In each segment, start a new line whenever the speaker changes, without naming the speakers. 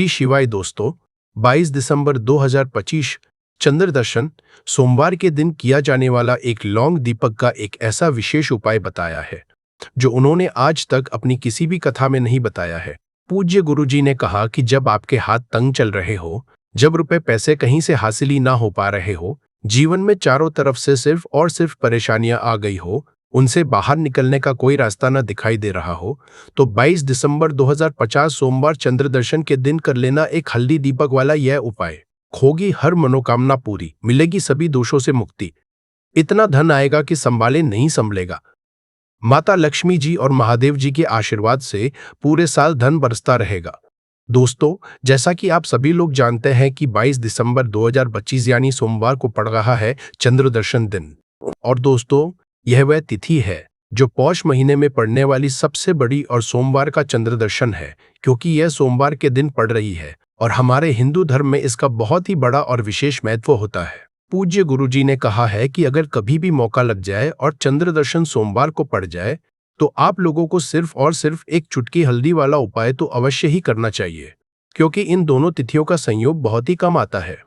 श्री शिवाय दोस्तों, 22 दिसंबर 2025 चंद्र दर्शन सोमवार के दिन किया जाने वाला एक लौंग दीपक का एक ऐसा विशेष उपाय बताया है जो उन्होंने आज तक अपनी किसी भी कथा में नहीं बताया है। पूज्य गुरुजी ने कहा कि जब आपके हाथ तंग चल रहे हो, जब रुपए पैसे कहीं से हासिल ही ना हो पा रहे हो, जीवन में चारों तरफ से सिर्फ और सिर्फ परेशानियां आ गई हो, उनसे बाहर निकलने का कोई रास्ता न दिखाई दे रहा हो, तो 22 दिसंबर 2050 सोमवार चंद्र दर्शन के दिन कर लेना एक हल्दी दीपक वाला यह उपाय। होगी हर मनोकामना पूरी, मिलेगी सभी दोषों से मुक्ति, इतना धन आएगा कि संभाले नहीं संभलेगा। माता लक्ष्मी जी और महादेव जी के आशीर्वाद से पूरे साल धन बरसता रहेगा। दोस्तों, जैसा कि आप सभी लोग जानते हैं कि 22 दिसंबर 2025 यानी सोमवार को पड़ रहा है चंद्र दर्शन दिन। और दोस्तों, यह वह तिथि है जो पौष महीने में पड़ने वाली सबसे बड़ी और सोमवार का चंद्र दर्शन है, क्योंकि यह सोमवार के दिन पड़ रही है और हमारे हिंदू धर्म में इसका बहुत ही बड़ा और विशेष महत्व होता है। पूज्य गुरुजी ने कहा है कि अगर कभी भी मौका लग जाए और चंद्र दर्शन सोमवार को पड़ जाए तो आप लोगों को सिर्फ और सिर्फ एक चुटकी हल्दी वाला उपाय तो अवश्य ही करना चाहिए, क्योंकि इन दोनों तिथियों का संयोग बहुत ही कम आता है।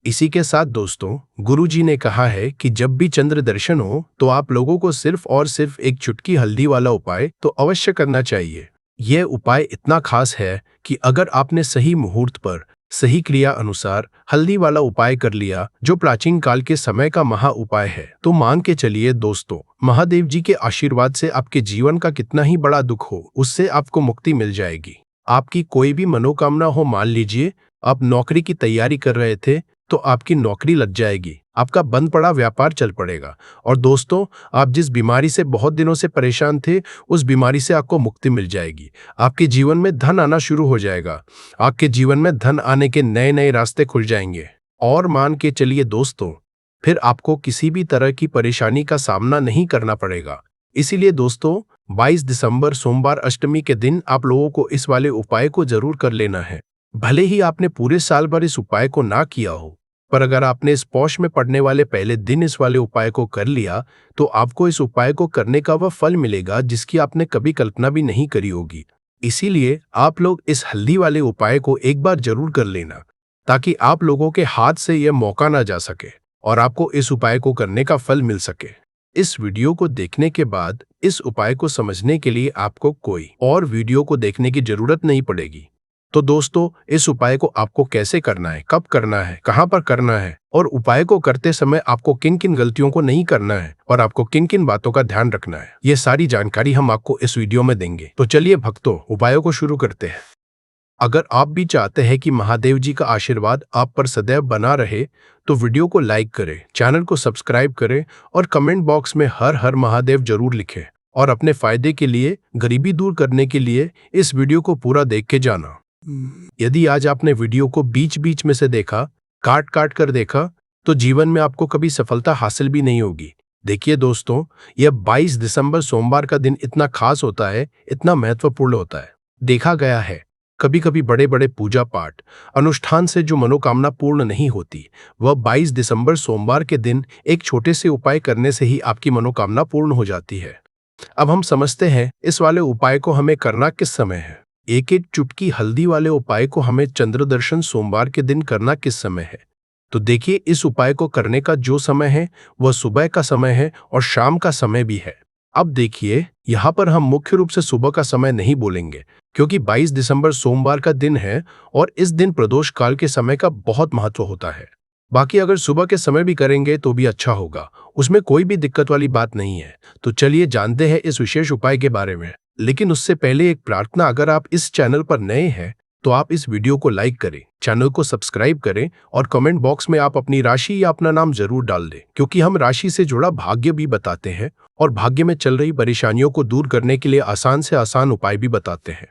इसी के साथ दोस्तों, गुरुजी ने कहा है कि जब भी चंद्र दर्शन हो तो आप लोगों को सिर्फ और सिर्फ एक चुटकी हल्दी वाला उपाय तो अवश्य करना चाहिए। यह उपाय इतना खास है कि अगर आपने सही मुहूर्त पर सही क्रिया अनुसार हल्दी वाला उपाय कर लिया, जो प्राचीन काल के समय का महा उपाय है, तो मान के चलिए दोस्तों, महादेव जी के आशीर्वाद से आपके जीवन का कितना ही बड़ा दुख हो, उससे आपको मुक्ति मिल जाएगी। आपकी कोई भी मनोकामना हो, मान लीजिए आप नौकरी की तैयारी कर रहे थे तो आपकी नौकरी लग जाएगी, आपका बंद पड़ा व्यापार चल पड़ेगा। और दोस्तों, आप जिस बीमारी से बहुत दिनों से परेशान थे, उस बीमारी से आपको मुक्ति मिल जाएगी। आपके जीवन में धन आना शुरू हो जाएगा, आपके जीवन में धन आने के नए नए रास्ते खुल जाएंगे। और मान के चलिए दोस्तों, फिर आपको किसी भी तरह की परेशानी का सामना नहीं करना पड़ेगा। इसीलिए दोस्तों, 22 दिसंबर सोमवार अष्टमी के दिन आप लोगों को इस वाले उपाय को जरूर कर लेना है। भले ही आपने पूरे साल भर इस उपाय को ना किया हो, पर अगर आपने इस पौष में पड़ने वाले पहले दिन इस वाले उपाय को कर लिया तो आपको इस उपाय को करने का वह फल मिलेगा जिसकी आपने कभी कल्पना भी नहीं करी होगी। इसीलिए आप लोग इस हल्दी वाले उपाय को एक बार जरूर कर लेना, ताकि आप लोगों के हाथ से यह मौका ना जा सके और आपको इस उपाय को करने का फल मिल सके। इस वीडियो को देखने के बाद इस उपाय को समझने के लिए आपको कोई और वीडियो को देखने की जरूरत नहीं पड़ेगी। तो दोस्तों, इस उपाय को आपको कैसे करना है, कब करना है, कहां पर करना है और उपाय को करते समय आपको किन किन गलतियों को नहीं करना है और आपको किन किन बातों का ध्यान रखना है, ये सारी जानकारी हम आपको इस वीडियो में देंगे। तो चलिए भक्तों, उपायों को शुरू करते हैं। अगर आप भी चाहते हैं कि महादेव जी का आशीर्वाद आप पर सदैव बना रहे, तो वीडियो को लाइक करें, चैनल को सब्सक्राइब करें और कमेंट बॉक्स में हर हर महादेव जरूर लिखें। और अपने फायदे के लिए, गरीबी दूर करने के लिए इस वीडियो को पूरा देख के जाना। यदि आज आपने वीडियो को बीच बीच में से देखा, काट काट कर देखा, तो जीवन में आपको कभी सफलता हासिल भी नहीं होगी। देखिए दोस्तों, यह 22 दिसंबर सोमवार का दिन इतना खास होता है, इतना महत्वपूर्ण होता है। देखा गया है कभी कभी बड़े बड़े पूजा पाठ अनुष्ठान से जो मनोकामना पूर्ण नहीं होती, वह 22 दिसंबर सोमवार के दिन एक छोटे से उपाय करने से ही आपकी मनोकामना पूर्ण हो जाती है। अब हम समझते हैं इस वाले उपाय को हमें करना किस समय है। एक एक चुटकी हल्दी वाले उपाय को हमें चंद्र दर्शन सोमवार के दिन करना किस समय है। तो देखिए, इस उपाय को करने का जो समय है वह सुबह का समय है और शाम का समय भी है। अब देखिए, यहाँ पर हम मुख्य रूप से सुबह का समय नहीं बोलेंगे, क्योंकि 22 दिसंबर सोमवार का दिन है और इस दिन प्रदोष काल के समय का बहुत महत्व होता है। बाकी अगर सुबह के समय भी करेंगे तो भी अच्छा होगा, उसमें कोई भी दिक्कत वाली बात नहीं है। तो चलिए जानते हैं इस विशेष उपाय के बारे में। लेकिन उससे पहले एक प्रार्थना, अगर आप इस चैनल पर नए हैं तो आप इस वीडियो को लाइक करें, चैनल को सब्सक्राइब करें और कमेंट बॉक्स में आप अपनी राशि या अपना नाम जरूर डाल दें, क्योंकि हम राशि से जुड़ा भाग्य भी बताते हैं और भाग्य में चल रही परेशानियों को दूर करने के लिए आसान से आसान उपाय भी बताते हैं।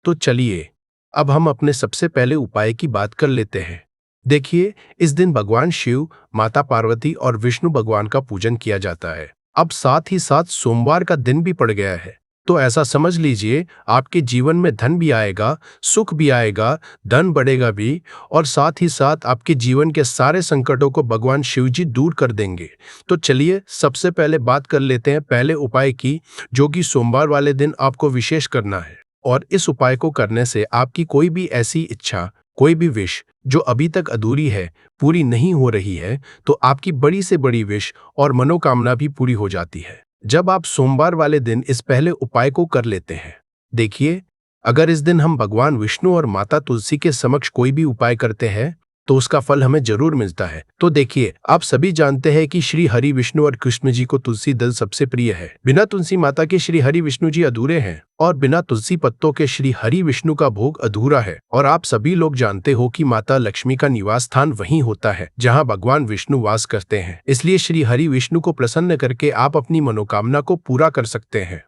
तो चलिए अब हम अपने सबसे पहले उपाय की बात कर लेते हैं। देखिए, इस दिन भगवान शिव, माता पार्वती और विष्णु भगवान का पूजन किया जाता है। अब साथ ही साथ सोमवार का दिन भी पड़ गया है, तो ऐसा समझ लीजिए आपके जीवन में धन भी आएगा, सुख भी आएगा, धन बढ़ेगा भी, और साथ ही साथ आपके जीवन के सारे संकटों को भगवान शिव जी दूर कर देंगे। तो चलिए सबसे पहले बात कर लेते हैं पहले उपाय की, जो कि सोमवार वाले दिन आपको विशेष करना है। और इस उपाय को करने से आपकी कोई भी ऐसी इच्छा, कोई भी विश जो अभी तक अधूरी है, पूरी नहीं हो रही है, तो आपकी बड़ी से बड़ी विश और मनोकामना भी पूरी हो जाती है जब आप सोमवार वाले दिन इस पहले उपाय को कर लेते हैं। देखिए, अगर इस दिन हम भगवान विष्णु और माता तुलसी के समक्ष कोई भी उपाय करते हैं तो उसका फल हमें जरूर मिलता है। तो देखिए, आप सभी जानते हैं कि श्री हरि विष्णु और कृष्ण जी को तुलसी दल सबसे प्रिय है। बिना तुलसी माता के श्री हरि विष्णु जी अधूरे हैं और बिना तुलसी पत्तों के श्री हरि विष्णु का भोग अधूरा है। और आप सभी लोग जानते हो कि माता लक्ष्मी का निवास स्थान वहीं होता है जहाँ भगवान विष्णु वास करते हैं। इसलिए श्री हरि विष्णु को प्रसन्न करके आप अपनी मनोकामना को पूरा कर सकते हैं,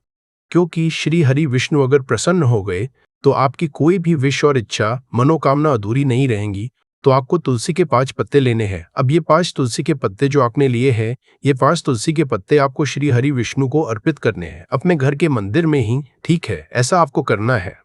क्योंकि श्री हरि विष्णु अगर प्रसन्न हो गए तो आपकी कोई भी विश और इच्छा, मनोकामना अधूरी नहीं रहेंगी। तो आपको तुलसी के 5 पत्ते लेने हैं। अब ये 5 तुलसी के पत्ते जो आपने लिए हैं, ये 5 तुलसी के पत्ते आपको श्री हरि विष्णु को अर्पित करने हैं अपने घर के मंदिर में ही। ठीक है, ऐसा आपको करना है।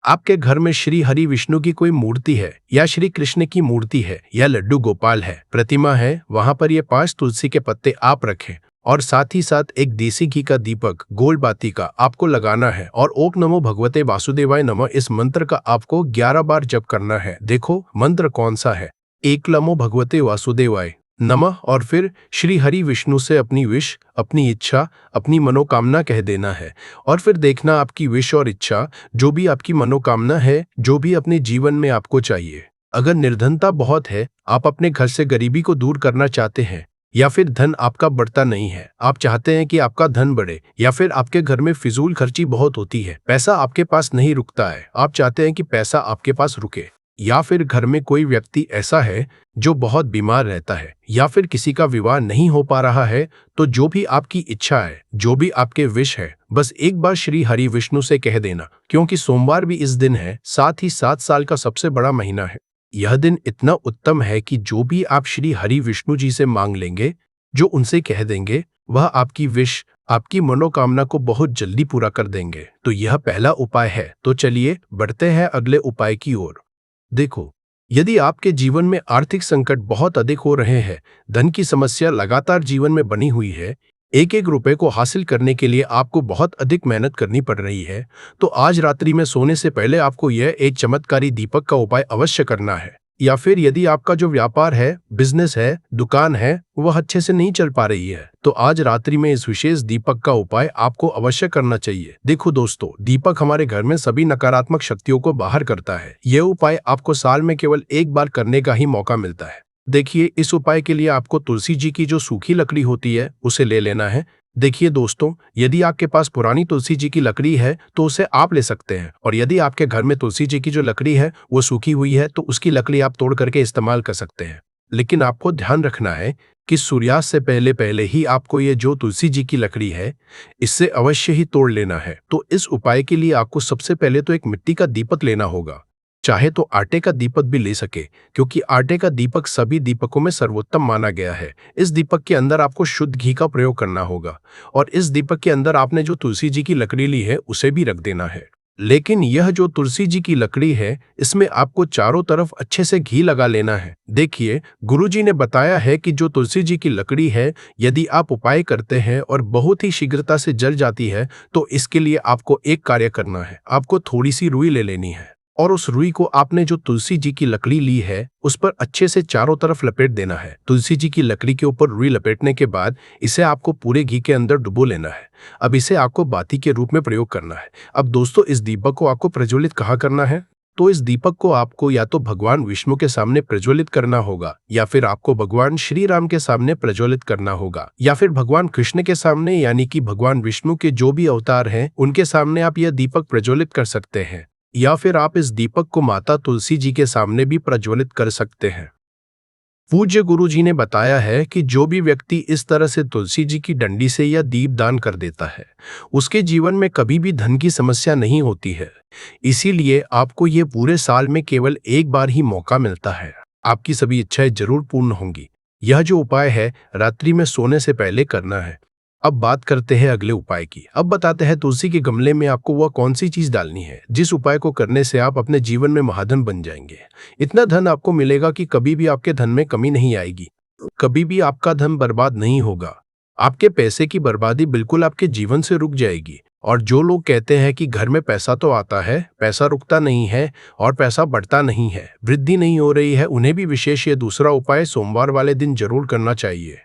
आपके घर में श्री हरि विष्णु की कोई मूर्ति है या श्री कृष्ण की मूर्ति है या लड्डू गोपाल है, प्रतिमा है, वहां पर ये 5 तुलसी के पत्ते आप रखें और साथ ही साथ एक देसी घी का दीपक, गोल बाती का आपको लगाना है और ओम नमो भगवते वासुदेवाय नमः इस मंत्र का आपको 11 बार जप करना है। देखो मंत्र कौन सा है, एक नमो भगवते वासुदेवाय नमः, और फिर श्री हरि विष्णु से अपनी विश, अपनी इच्छा, अपनी मनोकामना कह देना है। और फिर देखना आपकी विश और इच्छा, जो भी आपकी मनोकामना है, जो भी अपने जीवन में आपको चाहिए। अगर निर्धनता बहुत है, आप अपने घर से गरीबी को दूर करना चाहते हैं, या फिर धन आपका बढ़ता नहीं है, आप चाहते हैं कि आपका धन बढ़े, या फिर आपके घर में फिजूल खर्ची बहुत होती है, पैसा आपके पास नहीं रुकता है, आप चाहते हैं कि पैसा आपके पास रुके, या फिर घर में कोई व्यक्ति ऐसा है जो बहुत बीमार रहता है, या फिर किसी का विवाह नहीं हो पा रहा है, तो जो भी आपकी इच्छा है, जो भी आपके विश है, बस एक बार श्री हरि विष्णु से कह देना। क्योंकि सोमवार भी इस दिन है, साथ ही 7 साल का सबसे बड़ा महीना है। यह दिन इतना उत्तम है कि जो भी आप श्री हरि विष्णु जी से मांग लेंगे, जो उनसे कह देंगे, वह आपकी विश, आपकी मनोकामना को बहुत जल्दी पूरा कर देंगे। तो यह पहला उपाय है। तो चलिए बढ़ते हैं अगले उपाय की ओर। देखो, यदि आपके जीवन में आर्थिक संकट बहुत अधिक हो रहे हैं, धन की समस्या लगातार जीवन में बनी हुई है, एक एक रुपए को हासिल करने के लिए आपको बहुत अधिक मेहनत करनी पड़ रही है, तो आज रात्रि में सोने से पहले आपको यह एक चमत्कारी दीपक का उपाय अवश्य करना है। या फिर यदि आपका जो व्यापार है, बिजनेस है, दुकान है, वह अच्छे से नहीं चल पा रही है, तो आज रात्रि में इस विशेष दीपक का उपाय आपको अवश्य करना चाहिए। देखो दोस्तों, दीपक हमारे घर में सभी नकारात्मक शक्तियों को बाहर करता है। यह उपाय आपको साल में केवल एक बार करने का ही मौका मिलता है। देखिए, इस उपाय के लिए आपको तुलसी जी की जो सूखी लकड़ी होती है, उसे ले लेना है। देखिए दोस्तों, यदि आपके पास पुरानी तुलसी जी की लकड़ी है तो उसे आप ले सकते हैं, और यदि आपके घर में तुलसी जी की जो लकड़ी है वो सूखी हुई है तो उसकी लकड़ी आप तोड़ करके इस्तेमाल कर सकते हैं। लेकिन आपको ध्यान रखना है कि सूर्यास्त से पहले पहले ही आपको ये जो तुलसी जी की लकड़ी है, इससे अवश्य ही तोड़ लेना है। तो इस उपाय के लिए आपको सबसे पहले तो एक मिट्टी का दीपक लेना होगा, चाहे तो आटे का दीपक भी ले सके, क्योंकि आटे का दीपक सभी दीपकों में सर्वोत्तम माना गया है। इस दीपक के अंदर आपको शुद्ध घी का प्रयोग करना होगा, और इस दीपक के अंदर आपने जो तुलसी जी की लकड़ी ली है उसे भी रख देना है। लेकिन यह जो तुलसी जी की लकड़ी है, इसमें आपको चारों तरफ अच्छे से घी लगा लेना है। देखिए, गुरुजी ने बताया है कि जो तुलसी जी की लकड़ी है, यदि आप उपाय करते हैं और बहुत ही शीघ्रता से जल जाती है, तो इसके लिए आपको एक कार्य करना है। आपको थोड़ी सी रुई ले लेनी है, और उस रुई को आपने जो तुलसी जी की लकड़ी ली है उस पर अच्छे से चारों तरफ लपेट देना है। तुलसी जी की लकड़ी के ऊपर रुई लपेटने के बाद इसे आपको पूरे घी के अंदर डुबो लेना है। अब इसे आपको बाती के रूप में प्रयोग करना है। अब दोस्तों, इस दीपक को आपको प्रज्वलित कहाँ करना है? तो इस दीपक को आपको या तो भगवान विष्णु के सामने प्रज्वलित करना होगा, या फिर आपको भगवान श्री राम के सामने प्रज्वलित करना होगा, या फिर भगवान कृष्ण के सामने, यानी कि भगवान विष्णु के जो भी अवतार हैं उनके सामने आप यह दीपक प्रज्वलित कर सकते हैं, या फिर आप इस दीपक को माता तुलसी जी के सामने भी प्रज्वलित कर सकते हैं। पूज्य गुरु जी ने बताया है कि जो भी व्यक्ति इस तरह से तुलसी जी की डंडी से यह दीप दान कर देता है, उसके जीवन में कभी भी धन की समस्या नहीं होती है। इसीलिए आपको ये पूरे साल में केवल एक बार ही मौका मिलता है। आपकी सभी इच्छाएं जरूर पूर्ण होंगी। यह जो उपाय है रात्रि में सोने से पहले करना है। अब बात करते हैं अगले उपाय की। अब बताते हैं तुलसी के गमले में आपको वह कौन सी चीज डालनी है जिस उपाय को करने से आप अपने जीवन में महाधन बन जाएंगे। इतना धन आपको मिलेगा कि कभी भी आपके धन में कमी नहीं आएगी, कभी भी आपका धन बर्बाद नहीं होगा। आपके पैसे की बर्बादी बिल्कुल आपके जीवन से रुक जाएगी, और जो लोग कहते हैं कि घर में पैसा तो आता है, पैसा रुकता नहीं है और पैसा बढ़ता नहीं है, वृद्धि नहीं हो रही है, उन्हें भी विशेष ये दूसरा उपाय सोमवार वाले दिन जरूर करना चाहिए।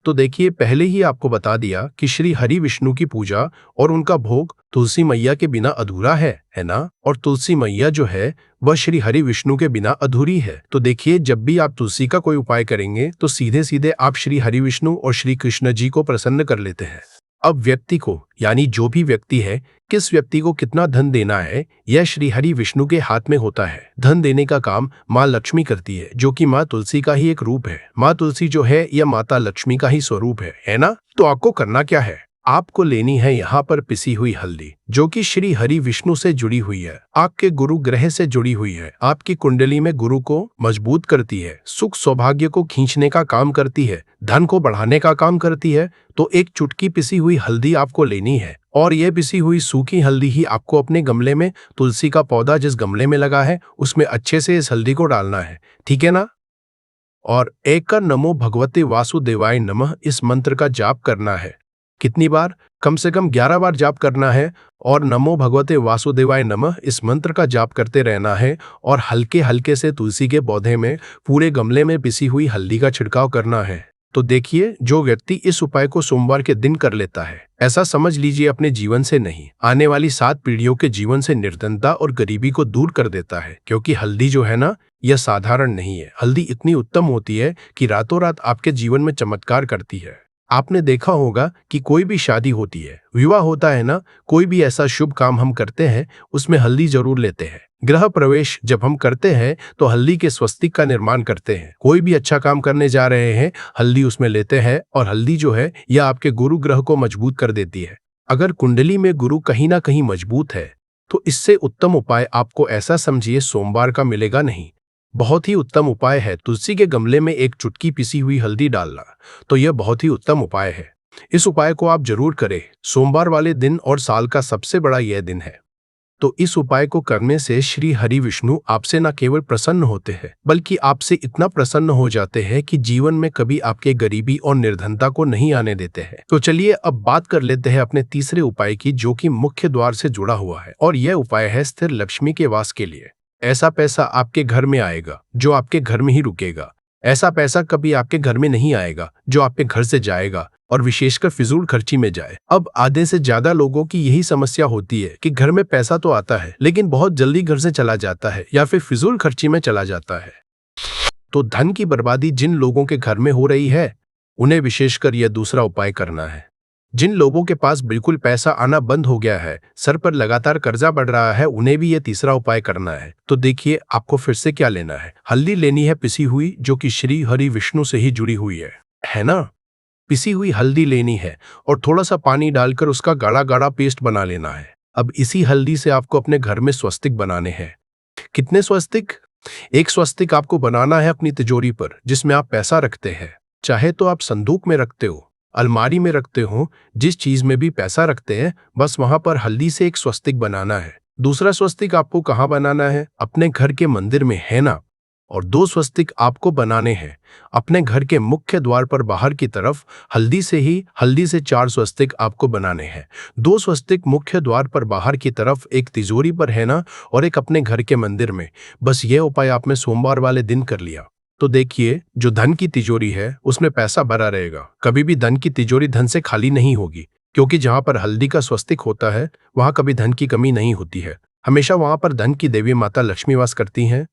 तो देखिए, पहले ही आपको बता दिया कि श्री हरि विष्णु की पूजा और उनका भोग तुलसी मैया के बिना अधूरा है ना? और तुलसी मैया जो है वह श्री हरि विष्णु के बिना अधूरी है। तो देखिए, जब भी आप तुलसी का कोई उपाय करेंगे तो सीधे सीधे आप श्री हरि विष्णु और श्री कृष्ण जी को प्रसन्न कर लेते हैं। अब व्यक्ति को, यानी जो भी व्यक्ति है, किस व्यक्ति को कितना धन देना है, यह श्री हरि विष्णु के हाथ में होता है। धन देने का काम माँ लक्ष्मी करती है, जो कि माँ तुलसी का ही एक रूप है। माँ तुलसी जो है यह माता लक्ष्मी का ही स्वरूप है ना? तो आपको करना क्या है? आपको लेनी है यहाँ पर पिसी हुई हल्दी, जो कि श्री हरि विष्णु से जुड़ी हुई है, आपके गुरु ग्रह से जुड़ी हुई है, आपकी कुंडली में गुरु को मजबूत करती है, सुख सौभाग्य को खींचने का काम करती है, धन को बढ़ाने का काम करती है। तो एक चुटकी पिसी हुई हल्दी आपको लेनी है और यह पिसी हुई सूखी हल्दी ही आपको अपने गमले में, तुलसी का पौधा जिस गमले में लगा है उसमें अच्छे से इस हल्दी को डालना है, ठीक है ना? और एक का नमो भगवते वासुदेवाय नमः इस मंत्र का जाप करना है। कितनी बार? कम से कम 11 बार जाप करना है और नमो भगवते वासुदेवाय नमः इस मंत्र का जाप करते रहना है और हल्के हल्के से तुलसी के पौधे में, पूरे गमले में पिसी हुई हल्दी का छिड़काव करना है। तो देखिए, जो व्यक्ति इस उपाय को सोमवार के दिन कर लेता है, ऐसा समझ लीजिए अपने जीवन से नहीं, आने वाली 7 पीढ़ियों के जीवन से निर्धनता और गरीबी को दूर कर देता है। क्योंकि हल्दी जो है ना, यह साधारण नहीं है। हल्दी इतनी उत्तम होती है कि रातों रात आपके जीवन में चमत्कार करती है। आपने देखा होगा कि कोई भी शादी होती है, विवाह होता है ना, कोई भी ऐसा शुभ काम हम करते हैं उसमें हल्दी जरूर लेते हैं। गृह प्रवेश जब हम करते हैं तो हल्दी के स्वस्तिक का निर्माण करते हैं। कोई भी अच्छा काम करने जा रहे हैं, हल्दी उसमें लेते हैं और हल्दी जो है यह आपके गुरु ग्रह को मजबूत कर देती है। अगर कुंडली में गुरु कहीं ना कहीं मजबूत है तो इससे उत्तम उपाय आपको, ऐसा समझिए, सोमवार का मिलेगा नहीं। बहुत ही उत्तम उपाय है तुलसी के गमले में एक चुटकी पिसी हुई हल्दी डालना। तो यह बहुत ही उत्तम उपाय है। इस उपाय को आप जरूर करें सोमवार वाले दिन, और साल का सबसे बड़ा यह दिन है। तो इस उपाय को करने से श्री हरि विष्णु आपसे न केवल प्रसन्न होते हैं, बल्कि आपसे इतना प्रसन्न हो जाते हैं कि जीवन में कभी आपके गरीबी और निर्धनता को नहीं आने देते हैं। तो चलिए अब बात कर लेते हैं अपने तीसरे उपाय की, जो कि मुख्य द्वार से जुड़ा हुआ है, और यह उपाय है स्थिर लक्ष्मी के वास के लिए। ऐसा पैसा आपके घर में आएगा जो आपके घर में ही रुकेगा। ऐसा पैसा कभी आपके घर में नहीं आएगा जो आपके घर से जाएगा, और विशेषकर फिजूल खर्ची में जाए। अब आधे से ज्यादा लोगों की यही समस्या होती है कि घर में पैसा तो आता है लेकिन बहुत जल्दी घर से चला जाता है या फिर फिजूल खर्ची में चला जाता है। तो धन की बर्बादी जिन लोगों के घर में हो रही है, उन्हें विशेषकर यह दूसरा उपाय करना है। जिन लोगों के पास बिल्कुल पैसा आना बंद हो गया है, सर पर लगातार कर्जा बढ़ रहा है, उन्हें भी यह तीसरा उपाय करना है। तो देखिए, आपको फिर से क्या लेना है? हल्दी लेनी है पिसी हुई, जो कि श्री हरि विष्णु से ही जुड़ी हुई है ना? पिसी हुई हल्दी लेनी है और थोड़ा सा पानी डालकर उसका गाढ़ा गाढ़ा पेस्ट बना लेना है। अब इसी हल्दी से आपको अपने घर में स्वस्तिक बनाने हैं। कितने स्वस्तिक? एक स्वस्तिक आपको बनाना है अपनी तिजोरी पर, जिसमें आप पैसा रखते हैं। चाहे तो आप संदूक में रखते हो, अलमारी में रखते हो, जिस चीज में भी पैसा रखते हैं, बस वहां पर हल्दी से एक स्वस्तिक बनाना है। दूसरा स्वस्तिक आपको कहाँ बनाना है? अपने घर के मंदिर में, है ना? और 2 स्वस्तिक आपको बनाने हैं अपने घर के मुख्य द्वार पर बाहर की तरफ। हल्दी से 4 स्वस्तिक आपको बनाने हैं। 2 स्वस्तिक मुख्य द्वार पर बाहर की तरफ, एक तिजोरी पर, है ना, और एक अपने घर के मंदिर में। बस ये उपाय आपने सोमवार वाले दिन कर लिया। तो देखिए, जो धन की तिजोरी है उसमें पैसा भरा रहेगा। कभी भी धन की तिजोरी धन से खाली नहीं होगी, क्योंकि जहां पर हल्दी का स्वस्तिक होता है वहां कभी धन की कमी नहीं होती है। हमेशा वहां पर धन की देवी माता लक्ष्मी वास करती हैं,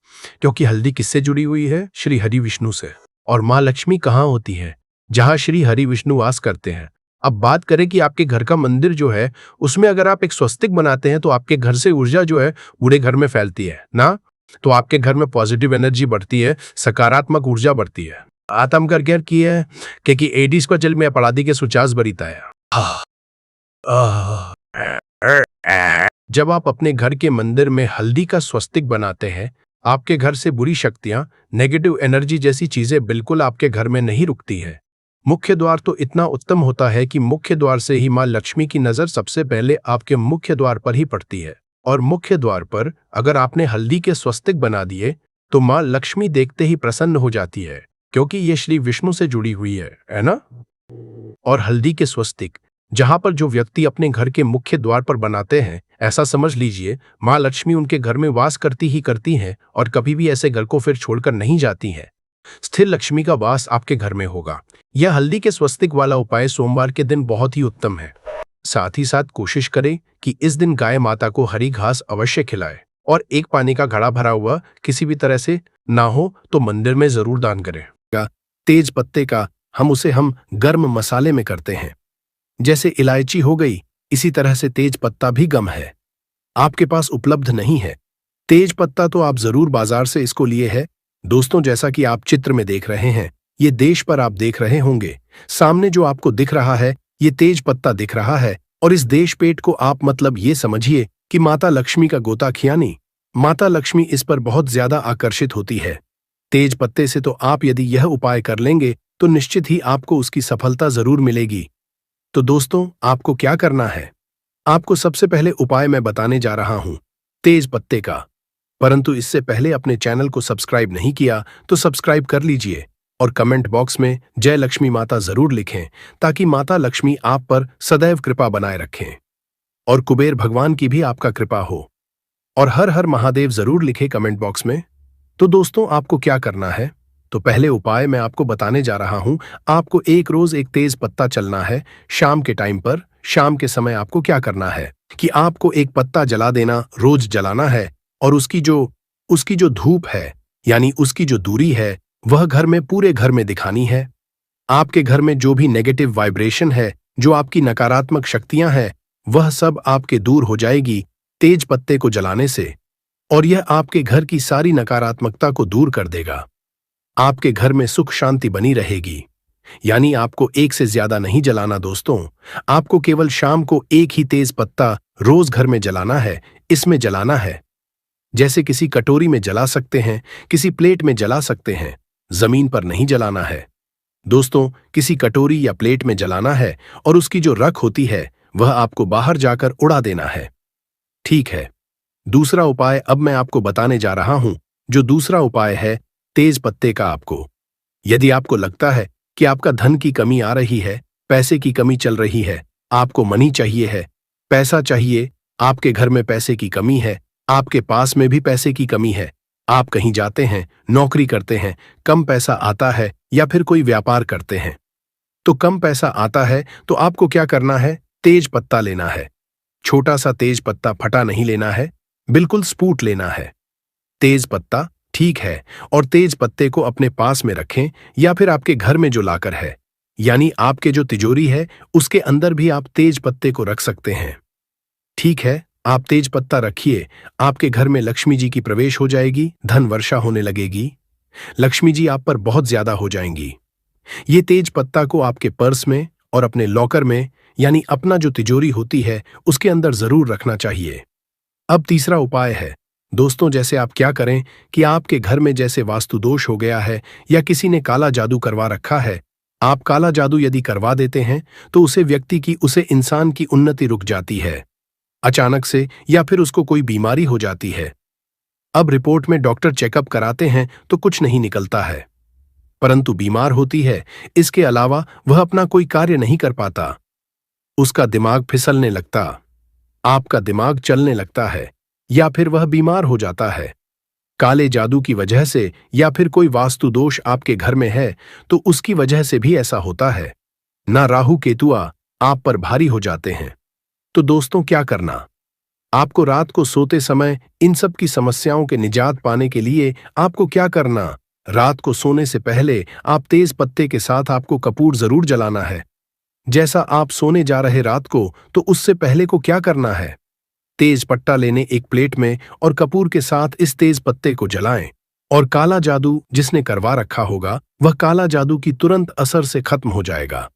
क्योंकि हल्दी किससे जुड़ी हुई है? श्री हरि विष्णु से। और माँ लक्ष्मी कहाँ होती है? जहां श्री हरि विष्णु वास करते हैं। अब बात करें कि आपके घर का मंदिर जो है उसमें अगर आप एक स्वस्तिक बनाते हैं तो आपके घर से ऊर्जा जो है पूरे घर में फैलती है ना। तो आपके घर में पॉजिटिव एनर्जी बढ़ती है, सकारात्मक ऊर्जा बढ़ती है। आतम कर क्या की है कि एडीज को चल में अपराधी के सुचास बरीता है। जब आप अपने घर के मंदिर में हल्दी का स्वस्तिक बनाते हैं, आपके घर से बुरी शक्तियां, नेगेटिव एनर्जी जैसी चीजें बिल्कुल आपके घर में नहीं रुकती है। मुख्य द्वार तो इतना उत्तम होता है कि मुख्य द्वार से ही माँ लक्ष्मी की नजर सबसे पहले आपके मुख्य द्वार पर ही पड़ती है। और मुख्य द्वार पर अगर आपने हल्दी के स्वस्तिक बना दिए तो माँ लक्ष्मी देखते ही प्रसन्न हो जाती है, क्योंकि ये श्री विष्णु से जुड़ी हुई है ना। और हल्दी के स्वस्तिक जहां पर जो व्यक्ति अपने घर के मुख्य द्वार पर बनाते हैं, ऐसा समझ लीजिए माँ लक्ष्मी उनके घर में वास करती ही करती हैं और कभी भी ऐसे घर को फिर छोड़कर नहीं जाती हैं। स्थिर लक्ष्मी का वास आपके घर में होगा। यह हल्दी के स्वस्तिक वाला उपाय सोमवार के दिन बहुत ही उत्तम है। साथ ही साथ कोशिश करें कि इस दिन गाय माता को हरी घास अवश्य खिलाएं और एक पानी का घड़ा भरा हुआ किसी भी तरह से ना हो तो मंदिर में जरूर दान करें। तेज पत्ते का हम गर्म मसाले में करते हैं, जैसे इलायची हो गई, इसी तरह से तेज पत्ता भी गम है, आपके पास उपलब्ध नहीं है। तेज पत्ता तो आप जरूर बाजार से इसको लिए है। दोस्तों, जैसा कि आप चित्र में देख रहे हैं, ये देश पर आप देख रहे होंगे, सामने जो आपको दिख रहा है ये तेज पत्ता दिख रहा है। और इस देश पेट को आप मतलब ये समझिए कि माता लक्ष्मी का गोता खियानी। माता लक्ष्मी इस पर बहुत ज्यादा आकर्षित होती है। तेज पत्ते से तो आप यदि यह उपाय कर लेंगे तो निश्चित ही आपको उसकी सफलता जरूर मिलेगी। तो दोस्तों, आपको क्या करना है? आपको सबसे पहले उपाय मैं बताने जा रहा हूं तेज पत्ते का, परंतु इससे पहले अपने चैनल को सब्सक्राइब नहीं किया तो सब्सक्राइब कर लीजिए और कमेंट बॉक्स में जय लक्ष्मी माता जरूर लिखें, ताकि माता लक्ष्मी आप पर सदैव कृपा बनाए रखें और कुबेर भगवान की भी आपका कृपा हो। और हर हर महादेव जरूर लिखे कमेंट बॉक्स में। तो दोस्तों, आपको क्या करना है? तो पहले उपाय मैं आपको बताने जा रहा हूं। आपको एक रोज एक तेज पत्ता चलना है शाम के टाइम पर। शाम के समय आपको क्या करना है कि आपको एक पत्ता जला देना, रोज जलाना है, और उसकी जो धूप है यानी उसकी जो दूरी है वह घर में पूरे घर में दिखानी है। आपके घर में जो भी नेगेटिव वाइब्रेशन है, जो आपकी नकारात्मक शक्तियां हैं, वह सब आपके दूर हो जाएगी तेज पत्ते को जलाने से, और यह आपके घर की सारी नकारात्मकता को दूर कर देगा। आपके घर में सुख शांति बनी रहेगी। यानी आपको एक से ज्यादा नहीं जलाना दोस्तों, आपको केवल शाम को एक ही तेज पत्ता रोज घर में जलाना है। इसमें जलाना है जैसे किसी कटोरी में जला सकते हैं, किसी प्लेट में जला सकते हैं, जमीन पर नहीं जलाना है दोस्तों, किसी कटोरी या प्लेट में जलाना है, और उसकी जो रख होती है वह आपको बाहर जाकर उड़ा देना है। ठीक है, दूसरा उपाय अब मैं आपको बताने जा रहा हूं। जो दूसरा उपाय है तेज पत्ते का। आपको यदि आपको लगता है कि आपका धन की कमी आ रही है, पैसे की कमी चल रही है, आपको मनी चाहिए है, पैसा चाहिए, आपके घर में पैसे की कमी है, आपके पास में भी पैसे की कमी है, आप कहीं जाते हैं, नौकरी करते हैं, कम पैसा आता है, या फिर कोई व्यापार करते हैं तो कम पैसा आता है, तो आपको क्या करना है? तेज पत्ता लेना है। छोटा सा तेज पत्ता फटा नहीं लेना है, बिल्कुल स्पूट लेना है। तेज पत्ता ठीक है, और तेज पत्ते को अपने पास में रखें, या फिर आपके घर में जो लाकर है यानी आपके जो तिजोरी है उसके अंदर भी आप तेज पत्ते को रख सकते हैं। ठीक है, आप तेज पत्ता रखिए, आपके घर में लक्ष्मी जी की प्रवेश हो जाएगी, धन वर्षा होने लगेगी, लक्ष्मी जी आप पर बहुत ज्यादा हो जाएंगी। ये तेज पत्ता को आपके पर्स में और अपने लॉकर में यानी अपना जो तिजोरी होती है उसके अंदर जरूर रखना चाहिए। अब तीसरा उपाय है दोस्तों, जैसे आप क्या करें कि आपके घर में जैसे वास्तु दोष हो गया है या किसी ने काला जादू करवा रखा है, आप काला जादू यदि करवा देते हैं तो उसे इंसान की उन्नति रुक जाती है अचानक से, या फिर उसको कोई बीमारी हो जाती है। अब रिपोर्ट में डॉक्टर चेकअप कराते हैं तो कुछ नहीं निकलता है, परंतु बीमार होती है। इसके अलावा वह अपना कोई कार्य नहीं कर पाता, उसका दिमाग फिसलने लगता, आपका दिमाग चलने लगता है, या फिर वह बीमार हो जाता है काले जादू की वजह से, या फिर कोई वास्तु दोष आपके घर में है तो उसकी वजह से भी ऐसा होता है। ना राहु केतुआ आप पर भारी हो जाते हैं। तो दोस्तों, क्या करना? आपको रात को सोते समय इन सब की समस्याओं के निजात पाने के लिए आपको क्या करना? रात को सोने से पहले आप तेज पत्ते के साथ आपको कपूर जरूर जलाना है। जैसा आप सोने जा रहे रात को, तो उससे पहले को क्या करना है? तेज पत्ता लेने एक प्लेट में और कपूर के साथ इस तेज पत्ते को जलाएं, और काला जादू जिसने करवा रखा होगा वह काला जादू की तुरंत असर से खत्म हो जाएगा।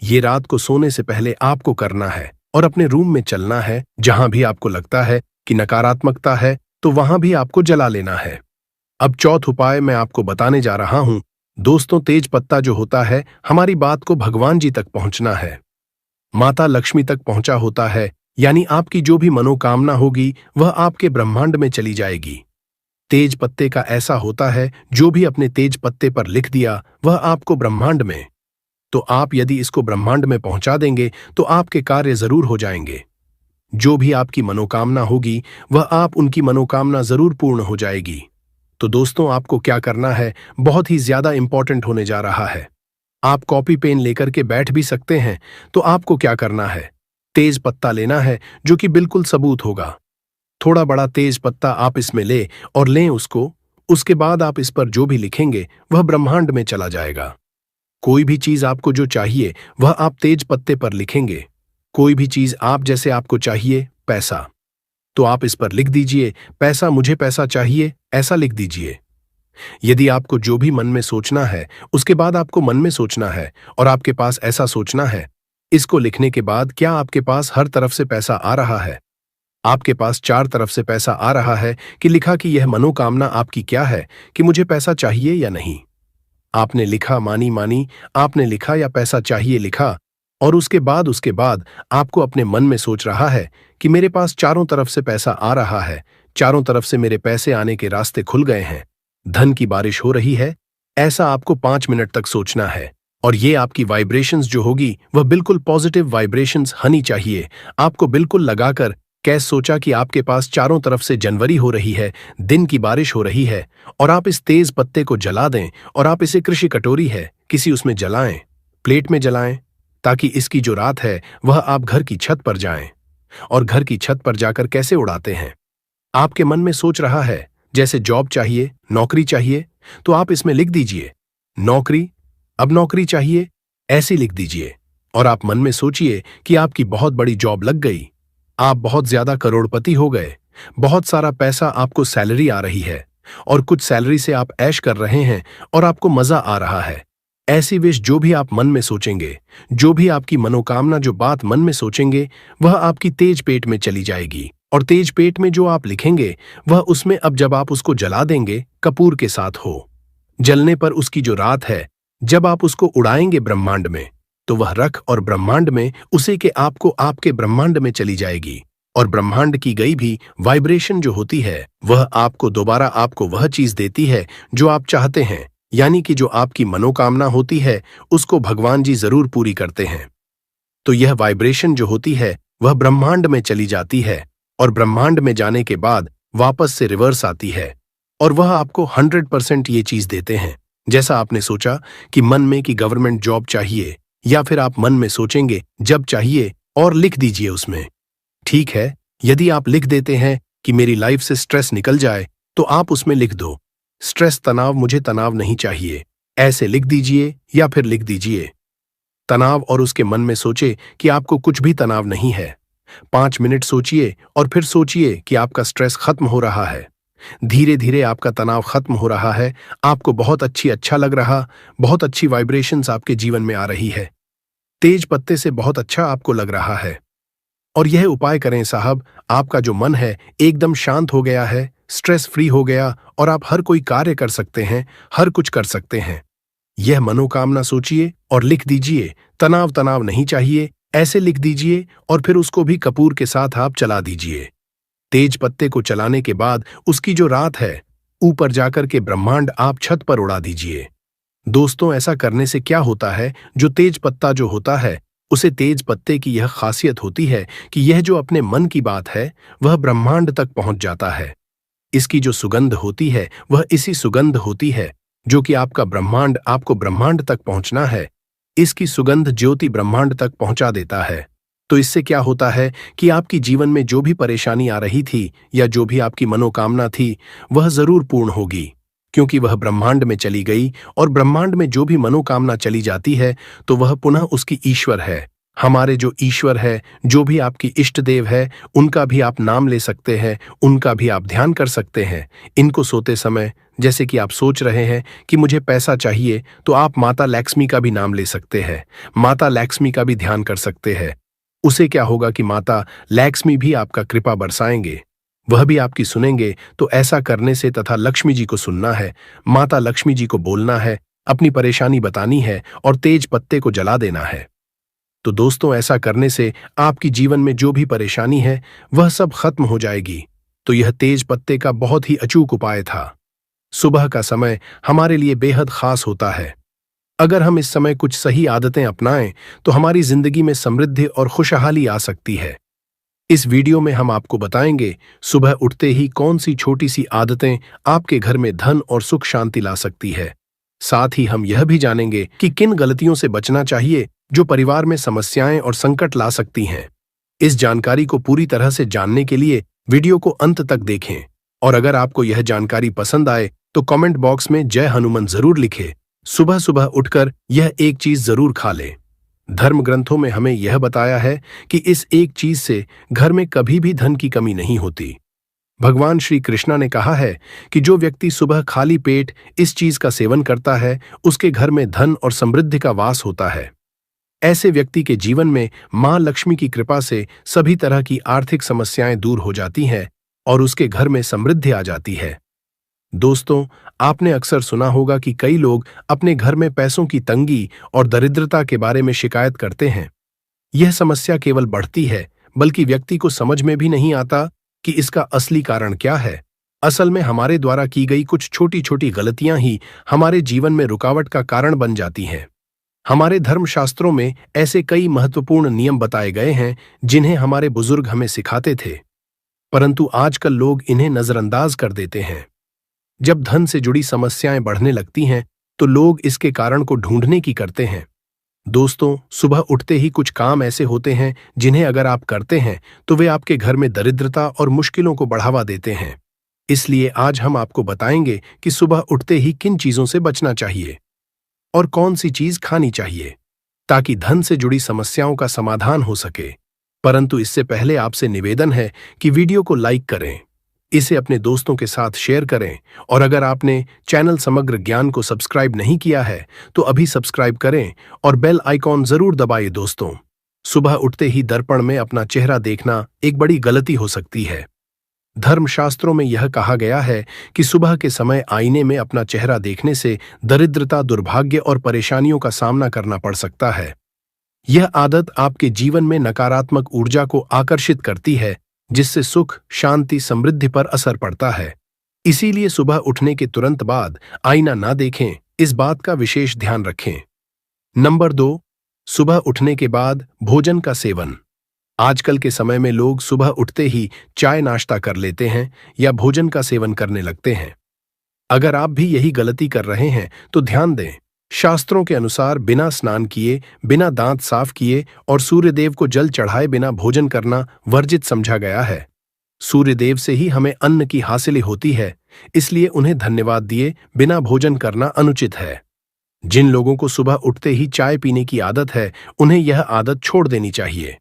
ये रात को सोने से पहले आपको करना है, और अपने रूम में चलना है। जहां भी आपको लगता है कि नकारात्मकता है तो वहां भी आपको जला लेना है। अब चौथा उपाय मैं आपको बताने जा रहा हूं दोस्तों। तेज पत्ता जो होता है, हमारी बात को भगवान जी तक पहुंचना है, माता लक्ष्मी तक पहुंचा होता है, यानी आपकी जो भी मनोकामना होगी वह आपके ब्रह्मांड में चली जाएगी। तेज पत्ते का ऐसा होता है, जो भी अपने तेज पत्ते पर लिख दिया वह आपको ब्रह्मांड में तो आप यदि इसको ब्रह्मांड में पहुंचा देंगे तो आपके कार्य जरूर हो जाएंगे। जो भी आपकी मनोकामना होगी वह आप उनकी मनोकामना जरूर पूर्ण हो जाएगी। तो दोस्तों, आपको क्या करना है बहुत ही ज्यादा इंपॉर्टेंट होने जा रहा है। आप कॉपी पेन लेकर के बैठ भी सकते हैं। तो आपको क्या करना है, तेज पत्ता लेना है जो कि बिल्कुल सबूत होगा। थोड़ा बड़ा तेज पत्ता आप इसमें लें उसको। उसके बाद आप इस पर जो भी लिखेंगे वह ब्रह्मांड में चला जाएगा। कोई भी चीज आपको जो चाहिए वह आप तेज पत्ते पर लिखेंगे। कोई भी चीज आप जैसे आपको चाहिए पैसा, तो आप इस पर लिख दीजिए पैसा, मुझे पैसा चाहिए, ऐसा लिख दीजिए। यदि आपको जो भी मन में सोचना है उसके बाद आपको मन में सोचना है और आपके पास ऐसा सोचना है। इसको लिखने के बाद क्या आपके पास हर तरफ से पैसा आ रहा है? आपके पास 4 तरफ से पैसा आ रहा है कि लिखा कि यह मनोकामना आपकी क्या है कि मुझे पैसा चाहिए या नहीं। आपने लिखा मानी, आपने लिखा या पैसा चाहिए लिखा, और उसके बाद आपको अपने मन में सोच रहा है कि मेरे पास चारों तरफ से पैसा आ रहा है, चारों तरफ से मेरे पैसे आने के रास्ते खुल गए हैं, धन की बारिश हो रही है। ऐसा आपको 5 मिनट तक सोचना है और ये आपकी वाइब्रेशंस जो होगी वह बिल्कुल पॉजिटिव वाइब्रेशंस होनी चाहिए। आपको बिल्कुल लगाकर कैसे सोचा कि आपके पास चारों तरफ से जनवरी हो रही है, दिन की बारिश हो रही है, और आप इस तेज पत्ते को जला दें और आप इसे कृषि कटोरी है किसी उसमें जलाएं, प्लेट में जलाएं, ताकि इसकी जो रात है वह आप घर की छत पर जाएं। और घर की छत पर जाकर कैसे उड़ाते हैं? आपके मन में सोच रहा है जैसे जॉब चाहिए, नौकरी चाहिए, तो आप इसमें लिख दीजिए नौकरी, अब नौकरी चाहिए, ऐसे लिख दीजिए। और आप मन में सोचिए कि आपकी बहुत बड़ी जॉब लग गई, आप बहुत ज्यादा करोड़पति हो गए, बहुत सारा पैसा आपको सैलरी आ रही है और कुछ सैलरी से आप ऐश कर रहे हैं और आपको मजा आ रहा है। ऐसी विश जो भी आप मन में सोचेंगे, जो भी आपकी मनोकामना जो बात मन में सोचेंगे, वह आपकी तेज पेट में चली जाएगी। और तेज पेट में जो आप लिखेंगे वह उसमें अब जब आप उसको जला देंगे कपूर के साथ हो, जलने पर उसकी जो रात है जब आप उसको उड़ाएंगे ब्रह्मांड में, तो वह रख और ब्रह्मांड में उसे के आपको आपके ब्रह्मांड में चली जाएगी। और ब्रह्मांड की गई भी वाइब्रेशन जो होती है वह आपको दोबारा आपको वह चीज देती है जो आप चाहते हैं, यानी कि जो आपकी मनोकामना होती है उसको भगवान जी जरूर पूरी करते हैं। तो यह वाइब्रेशन जो होती है वह ब्रह्मांड में चली जाती है और ब्रह्मांड में जाने के बाद वापस से रिवर्स आती है और वह आपको 100% ये चीज देते हैं जैसा आपने सोचा कि मन में कि गवर्नमेंट जॉब चाहिए, या फिर आप मन में सोचेंगे जब चाहिए और लिख दीजिए उसमें। ठीक है, यदि आप लिख देते हैं कि मेरी लाइफ से स्ट्रेस निकल जाए, तो आप उसमें लिख दो स्ट्रेस, तनाव, मुझे तनाव नहीं चाहिए, ऐसे लिख दीजिए। या फिर लिख दीजिए तनाव और उसके मन में सोचे कि आपको कुछ भी तनाव नहीं है। 5 मिनट सोचिए और फिर सोचिए कि आपका स्ट्रेस खत्म हो रहा है, धीरे धीरे आपका तनाव खत्म हो रहा है, आपको बहुत अच्छा लग रहा, बहुत अच्छी वाइब्रेशंस आपके जीवन में आ रही है, तेज पत्ते से बहुत अच्छा आपको लग रहा है। और यह उपाय करें साहब, आपका जो मन है एकदम शांत हो गया है, स्ट्रेस फ्री हो गया और आप हर कोई कार्य कर सकते हैं, हर कुछ कर सकते हैं। यह मनोकामना सोचिए और लिख दीजिए तनाव नहीं चाहिए, ऐसे लिख दीजिए और फिर उसको भी कपूर के साथ आप चला दीजिए। तेज पत्ते को चलाने के बाद उसकी जो रात है ऊपर जाकर के ब्रह्मांड आप छत पर उड़ा दीजिए। दोस्तों, ऐसा करने से क्या होता है, जो तेज पत्ता जो होता है उसे तेज पत्ते की यह खासियत होती है कि यह जो अपने मन की बात है वह ब्रह्मांड तक पहुंच जाता है। इसकी जो सुगंध होती है वह इसी सुगंध होती है जो कि आपका ब्रह्मांड आपको ब्रह्मांड तक पहुंचना है। इसकी सुगंध ज्योति ब्रह्मांड तक पहुंचा देता है। तो इससे क्या होता है कि आपकी जीवन में जो भी परेशानी आ रही थी या जो भी आपकी मनोकामना थी वह जरूर पूर्ण होगी, क्योंकि वह ब्रह्मांड में चली गई। और ब्रह्मांड में जो भी मनोकामना चली जाती है तो वह पुनः उसकी ईश्वर है। हमारे जो ईश्वर है, जो भी आपकी इष्ट देव है, उनका भी आप नाम ले सकते हैं, उनका भी आप ध्यान कर सकते हैं। इनको सोते समय जैसे कि आप सोच रहे हैं कि मुझे पैसा चाहिए, तो आप माता लक्ष्मी का भी नाम ले सकते हैं, माता लक्ष्मी का भी ध्यान कर सकते हैं। उसे क्या होगा कि माता लक्ष्मी भी आपका कृपा बरसाएंगे, वह भी आपकी सुनेंगे। तो ऐसा करने से तथा लक्ष्मी जी को सुनना है, माता लक्ष्मी जी को बोलना है, अपनी परेशानी बतानी है और तेज पत्ते को जला देना है। तो दोस्तों, ऐसा करने से आपकी जीवन में जो भी परेशानी है वह सब खत्म हो जाएगी। तो यह तेज पत्ते का बहुत ही अचूक उपाय था। सुबह का समय हमारे लिए बेहद खास होता है। अगर हम इस समय कुछ सही आदतें अपनाएं तो हमारी जिंदगी में समृद्धि और खुशहाली आ सकती है। इस वीडियो में हम आपको बताएंगे सुबह उठते ही कौन सी छोटी सी आदतें आपके घर में धन और सुख शांति ला सकती है। साथ ही हम यह भी जानेंगे कि किन गलतियों से बचना चाहिए जो परिवार में समस्याएं और संकट ला सकती हैं। इस जानकारी को पूरी तरह से जानने के लिए वीडियो को अंत तक देखें और अगर आपको यह जानकारी पसंद आए तो कमेंट बॉक्स में जय हनुमान जरूर लिखें। सुबह सुबह उठकर यह एक चीज जरूर खा लें। धर्म ग्रंथों में हमें यह बताया है कि इस एक चीज से घर में कभी भी धन की कमी नहीं होती। भगवान श्री कृष्णा ने कहा है कि जो व्यक्ति सुबह खाली पेट इस चीज का सेवन करता है उसके घर में धन और समृद्धि का वास होता है। ऐसे व्यक्ति के जीवन में मां लक्ष्मी की कृपा से सभी तरह की आर्थिक समस्याएं दूर हो जाती हैं और उसके घर में समृद्धि आ जाती है। दोस्तों, आपने अक्सर सुना होगा कि कई लोग अपने घर में पैसों की तंगी और दरिद्रता के बारे में शिकायत करते हैं। यह समस्या केवल बढ़ती है, बल्कि व्यक्ति को समझ में भी नहीं आता कि इसका असली कारण क्या है। असल में हमारे द्वारा की गई कुछ छोटी छोटी गलतियां ही हमारे जीवन में रुकावट का कारण बन जाती हैं। हमारे धर्मशास्त्रों में ऐसे कई महत्वपूर्ण नियम बताए गए हैं जिन्हें हमारे बुजुर्ग हमें सिखाते थे, परंतु आजकल लोग इन्हें नजरअंदाज कर देते हैं। जब धन से जुड़ी समस्याएं बढ़ने लगती हैं तो लोग इसके कारण को ढूंढने की करते हैं। दोस्तों, सुबह उठते ही कुछ काम ऐसे होते हैं जिन्हें अगर आप करते हैं तो वे आपके घर में दरिद्रता और मुश्किलों को बढ़ावा देते हैं। इसलिए आज हम आपको बताएंगे कि सुबह उठते ही किन चीजों से बचना चाहिए और कौन सी चीज खानी चाहिए ताकि धन से जुड़ी समस्याओं का समाधान हो सके। परंतु इससे पहले आपसे निवेदन है कि वीडियो को लाइक करें, इसे अपने दोस्तों के साथ शेयर करें और अगर आपने चैनल समग्र ज्ञान को सब्सक्राइब नहीं किया है तो अभी सब्सक्राइब करें और बेल आइकॉन जरूर दबाइए। दोस्तों, सुबह उठते ही दर्पण में अपना चेहरा देखना एक बड़ी गलती हो सकती है। धर्मशास्त्रों में यह कहा गया है कि सुबह के समय आईने में अपना चेहरा देखने से दरिद्रता, दुर्भाग्य और परेशानियों का सामना करना पड़ सकता है। यह आदत आपके जीवन में नकारात्मक ऊर्जा को आकर्षित करती है, जिससे सुख, शांति, समृद्धि पर असर पड़ता है। इसीलिए सुबह उठने के तुरंत बाद आईना ना देखें, इस बात का विशेष ध्यान रखें। नंबर 2, सुबह उठने के बाद भोजन का सेवन। आजकल के समय में लोग सुबह उठते ही चाय नाश्ता कर लेते हैं या भोजन का सेवन करने लगते हैं। अगर आप भी यही गलती कर रहे हैं तो ध्यान दें, शास्त्रों के अनुसार बिना स्नान किए, बिना दांत साफ किए और सूर्यदेव को जल चढ़ाए बिना भोजन करना वर्जित समझा गया है। सूर्यदेव से ही हमें अन्न की हासिल होती है, इसलिए उन्हें धन्यवाद दिए बिना भोजन करना अनुचित है। जिन लोगों को सुबह उठते ही चाय पीने की आदत है, उन्हें यह आदत छोड़ देनी चाहिए।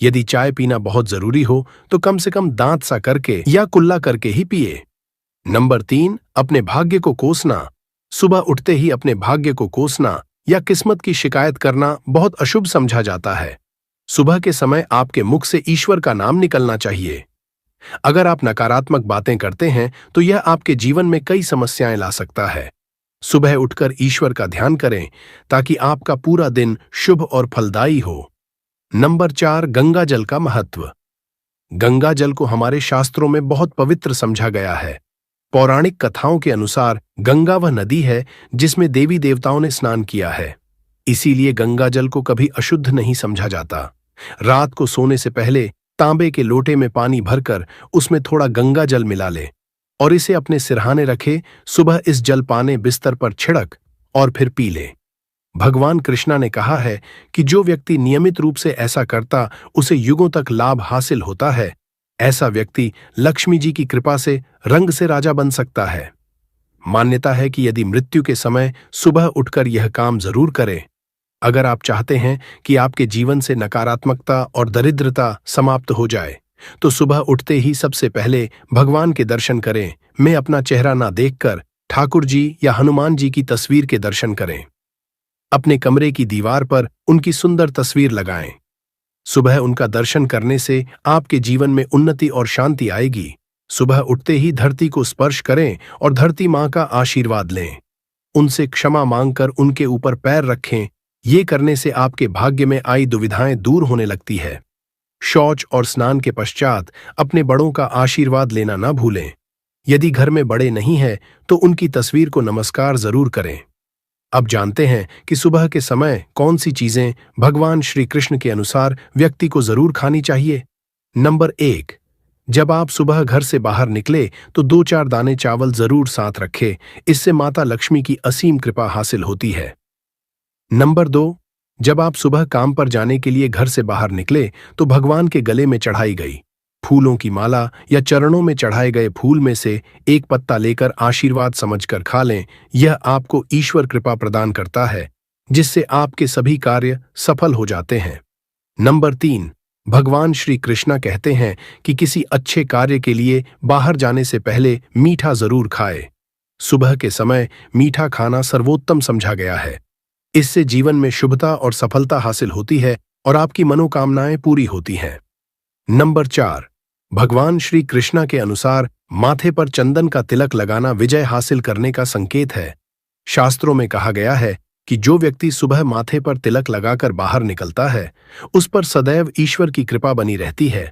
यदि चाय पीना बहुत जरूरी हो तो कम से कम दांत सा करके या कुल्ला करके ही पिए। नंबर 3, अपने भाग्य को कोसना। सुबह उठते ही अपने भाग्य को कोसना या किस्मत की शिकायत करना बहुत अशुभ समझा जाता है। सुबह के समय आपके मुख से ईश्वर का नाम निकलना चाहिए। अगर आप नकारात्मक बातें करते हैं तो यह आपके जीवन में कई समस्याएं ला सकता है। सुबह उठकर ईश्वर का ध्यान करें ताकि आपका पूरा दिन शुभ और फलदायी हो। नंबर 4, गंगा जल का महत्व। गंगा जल को हमारे शास्त्रों में बहुत पवित्र समझा गया है। पौराणिक कथाओं के अनुसार गंगा वह नदी है जिसमें देवी देवताओं ने स्नान किया है। इसीलिए गंगा जल को कभी अशुद्ध नहीं समझा जाता। रात को सोने से पहले तांबे के लोटे में पानी भरकर उसमें थोड़ा गंगा जल मिला ले और इसे अपने सिरहाने रखे। सुबह इस जल पाने बिस्तर पर छिड़क और फिर पी ले। भगवान कृष्णा ने कहा है कि जो व्यक्ति नियमित रूप से ऐसा करता उसे युगों तक लाभ हासिल होता है। ऐसा व्यक्ति लक्ष्मी जी की कृपा से रंग से राजा बन सकता है। मान्यता है कि यदि मृत्यु के समय सुबह उठकर यह काम जरूर करें। अगर आप चाहते हैं कि आपके जीवन से नकारात्मकता और दरिद्रता समाप्त हो जाए तो सुबह उठते ही सबसे पहले भगवान के दर्शन करें। मैं अपना चेहरा ना देखकर ठाकुर जी या हनुमान जी की तस्वीर के दर्शन करें। अपने कमरे की दीवार पर उनकी सुंदर तस्वीर लगाएं। सुबह उनका दर्शन करने से आपके जीवन में उन्नति और शांति आएगी। सुबह उठते ही धरती को स्पर्श करें और धरती मां का आशीर्वाद लें। उनसे क्षमा मांगकर उनके ऊपर पैर रखें। ये करने से आपके भाग्य में आई दुविधाएं दूर होने लगती है। शौच और स्नान के पश्चात अपने बड़ों का आशीर्वाद लेना ना भूलें। यदि घर में बड़े नहीं हैं तो उनकी तस्वीर को नमस्कार जरूर करें। अब जानते हैं कि सुबह के समय कौन सी चीजें भगवान श्री कृष्ण के अनुसार व्यक्ति को जरूर खानी चाहिए। नंबर 1, जब आप सुबह घर से बाहर निकले तो 2-4 दाने चावल जरूर साथ रखें, इससे माता लक्ष्मी की असीम कृपा हासिल होती है। नंबर 2, जब आप सुबह काम पर जाने के लिए घर से बाहर निकले तो भगवान के गले में चढ़ाई गई फूलों की माला या चरणों में चढ़ाए गए फूल में से एक पत्ता लेकर आशीर्वाद समझकर खा लें। यह आपको ईश्वर कृपा प्रदान करता है, जिससे आपके सभी कार्य सफल हो जाते हैं। नंबर 3, भगवान श्री कृष्णा कहते हैं कि किसी अच्छे कार्य के लिए बाहर जाने से पहले मीठा जरूर खाए। सुबह के समय मीठा खाना सर्वोत्तम समझा गया है। इससे जीवन में शुभता और सफलता हासिल होती है और आपकी मनोकामनाएं पूरी होती हैं। नंबर 4, भगवान श्री कृष्णा के अनुसार माथे पर चंदन का तिलक लगाना विजय हासिल करने का संकेत है। शास्त्रों में कहा गया है कि जो व्यक्ति सुबह माथे पर तिलक लगाकर बाहर निकलता है, उस पर सदैव ईश्वर की कृपा बनी रहती है।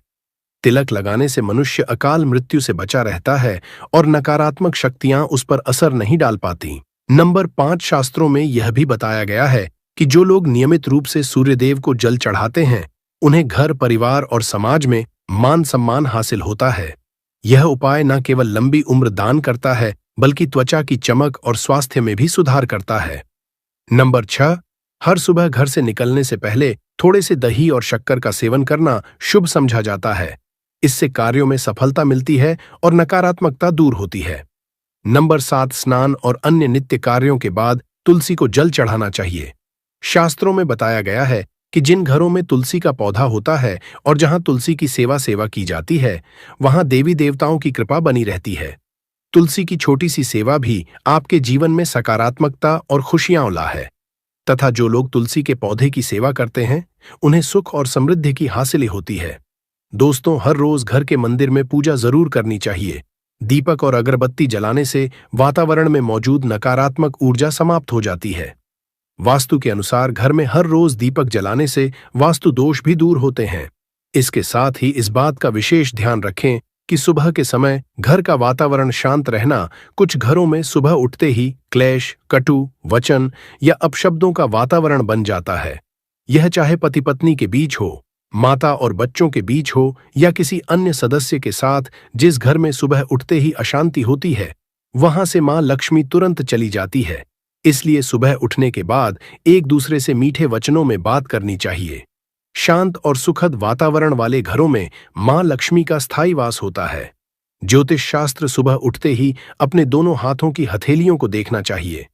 तिलक लगाने से मनुष्य अकाल मृत्यु से बचा रहता है और नकारात्मक शक्तियां उस पर असर नहीं डाल पाती। नंबर 5, शास्त्रों में यह भी बताया गया है कि जो लोग नियमित रूप से सूर्यदेव को जल चढ़ाते हैं, उन्हें घर, परिवार और समाज में मान सम्मान हासिल होता है। यह उपाय न केवल लंबी उम्र दान करता है, बल्कि त्वचा की चमक और स्वास्थ्य में भी सुधार करता है। नंबर 6, हर सुबह घर से निकलने से पहले थोड़े से दही और शक्कर का सेवन करना शुभ समझा जाता है। इससे कार्यों में सफलता मिलती है और नकारात्मकता दूर होती है। नंबर 7, स्नान और अन्य नित्य कार्यों के बाद तुलसी को जल चढ़ाना चाहिए। शास्त्रों में बताया गया है कि जिन घरों में तुलसी का पौधा होता है और जहां तुलसी की सेवा की जाती है, वहां देवी देवताओं की कृपा बनी रहती है। तुलसी की छोटी सी सेवा भी आपके जीवन में सकारात्मकता और खुशियां ला है, तथा जो लोग तुलसी के पौधे की सेवा करते हैं, उन्हें सुख और समृद्धि की हासिल होती है। दोस्तों, हर रोज घर के मंदिर में पूजा जरूर करनी चाहिए। दीपक और अगरबत्ती जलाने से वातावरण में मौजूद नकारात्मक ऊर्जा समाप्त हो जाती है। वास्तु के अनुसार घर में हर रोज दीपक जलाने से वास्तु दोष भी दूर होते हैं। इसके साथ ही इस बात का विशेष ध्यान रखें कि सुबह के समय घर का वातावरण शांत रहना। कुछ घरों में सुबह उठते ही क्लेश, कटु वचन या अपशब्दों का वातावरण बन जाता है। यह चाहे पति पत्नी के बीच हो, माता और बच्चों के बीच हो या किसी अन्य सदस्य के साथ। जिस घर में सुबह उठते ही अशांति होती है, वहां से मां लक्ष्मी तुरंत चली जाती है। इसलिए सुबह उठने के बाद एक दूसरे से मीठे वचनों में बात करनी चाहिए। शांत और सुखद वातावरण वाले घरों में मां लक्ष्मी का स्थायी वास होता है। ज्योतिष शास्त्र सुबह उठते ही अपने दोनों हाथों की हथेलियों को देखना चाहिए।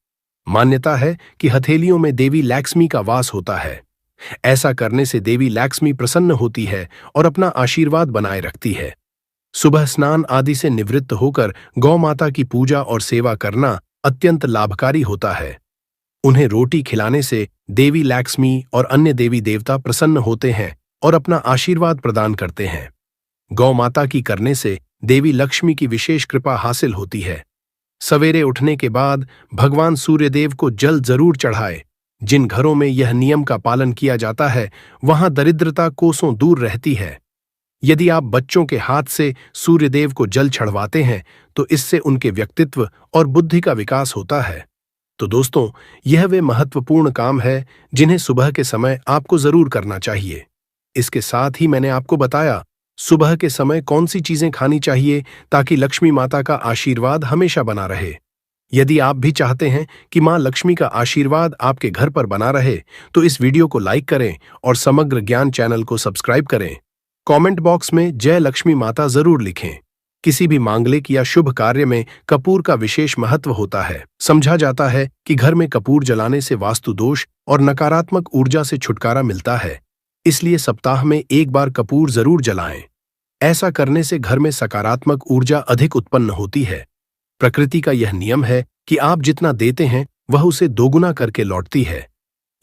मान्यता है कि हथेलियों में देवी लक्ष्मी का वास होता है। ऐसा करने से देवी लक्ष्मी प्रसन्न होती है और अपना आशीर्वाद बनाए रखती है। सुबह स्नान आदि से निवृत्त होकर गौ माता की पूजा और सेवा करना अत्यंत लाभकारी होता है। उन्हें रोटी खिलाने से देवी लक्ष्मी और अन्य देवी देवता प्रसन्न होते हैं और अपना आशीर्वाद प्रदान करते हैं। गौ माता की करने से देवी लक्ष्मी की विशेष कृपा हासिल होती है। सवेरे उठने के बाद भगवान सूर्यदेव को जल जरूर चढ़ाए। जिन घरों में यह नियम का पालन किया जाता है, वहां दरिद्रता कोसों दूर रहती है। यदि आप बच्चों के हाथ से सूर्यदेव को जल चढ़वाते हैं, तो इससे उनके व्यक्तित्व और बुद्धि का विकास होता है। तो दोस्तों, यह वे महत्वपूर्ण काम है जिन्हें सुबह के समय आपको जरूर करना चाहिए। इसके साथ ही मैंने आपको बताया सुबह के समय कौन सी चीजें खानी चाहिए ताकि लक्ष्मी माता का आशीर्वाद हमेशा बना रहे। यदि आप भी चाहते हैं कि मां लक्ष्मी का आशीर्वाद आपके घर पर बना रहे, तो इस वीडियो को लाइक करें और समग्र ज्ञान चैनल को सब्सक्राइब करें। कमेंट बॉक्स में जय लक्ष्मी माता जरूर लिखें। किसी भी मांगलिक या शुभ कार्य में कपूर का विशेष महत्व होता है। समझा जाता है कि घर में कपूर जलाने से वास्तु दोष और नकारात्मक ऊर्जा से छुटकारा मिलता है। इसलिए सप्ताह में एक बार कपूर जरूर जलाएं। ऐसा करने से घर में सकारात्मक ऊर्जा अधिक उत्पन्न होती है। प्रकृति का यह नियम है कि आप जितना देते हैं, वह उसे दोगुना करके लौटती है।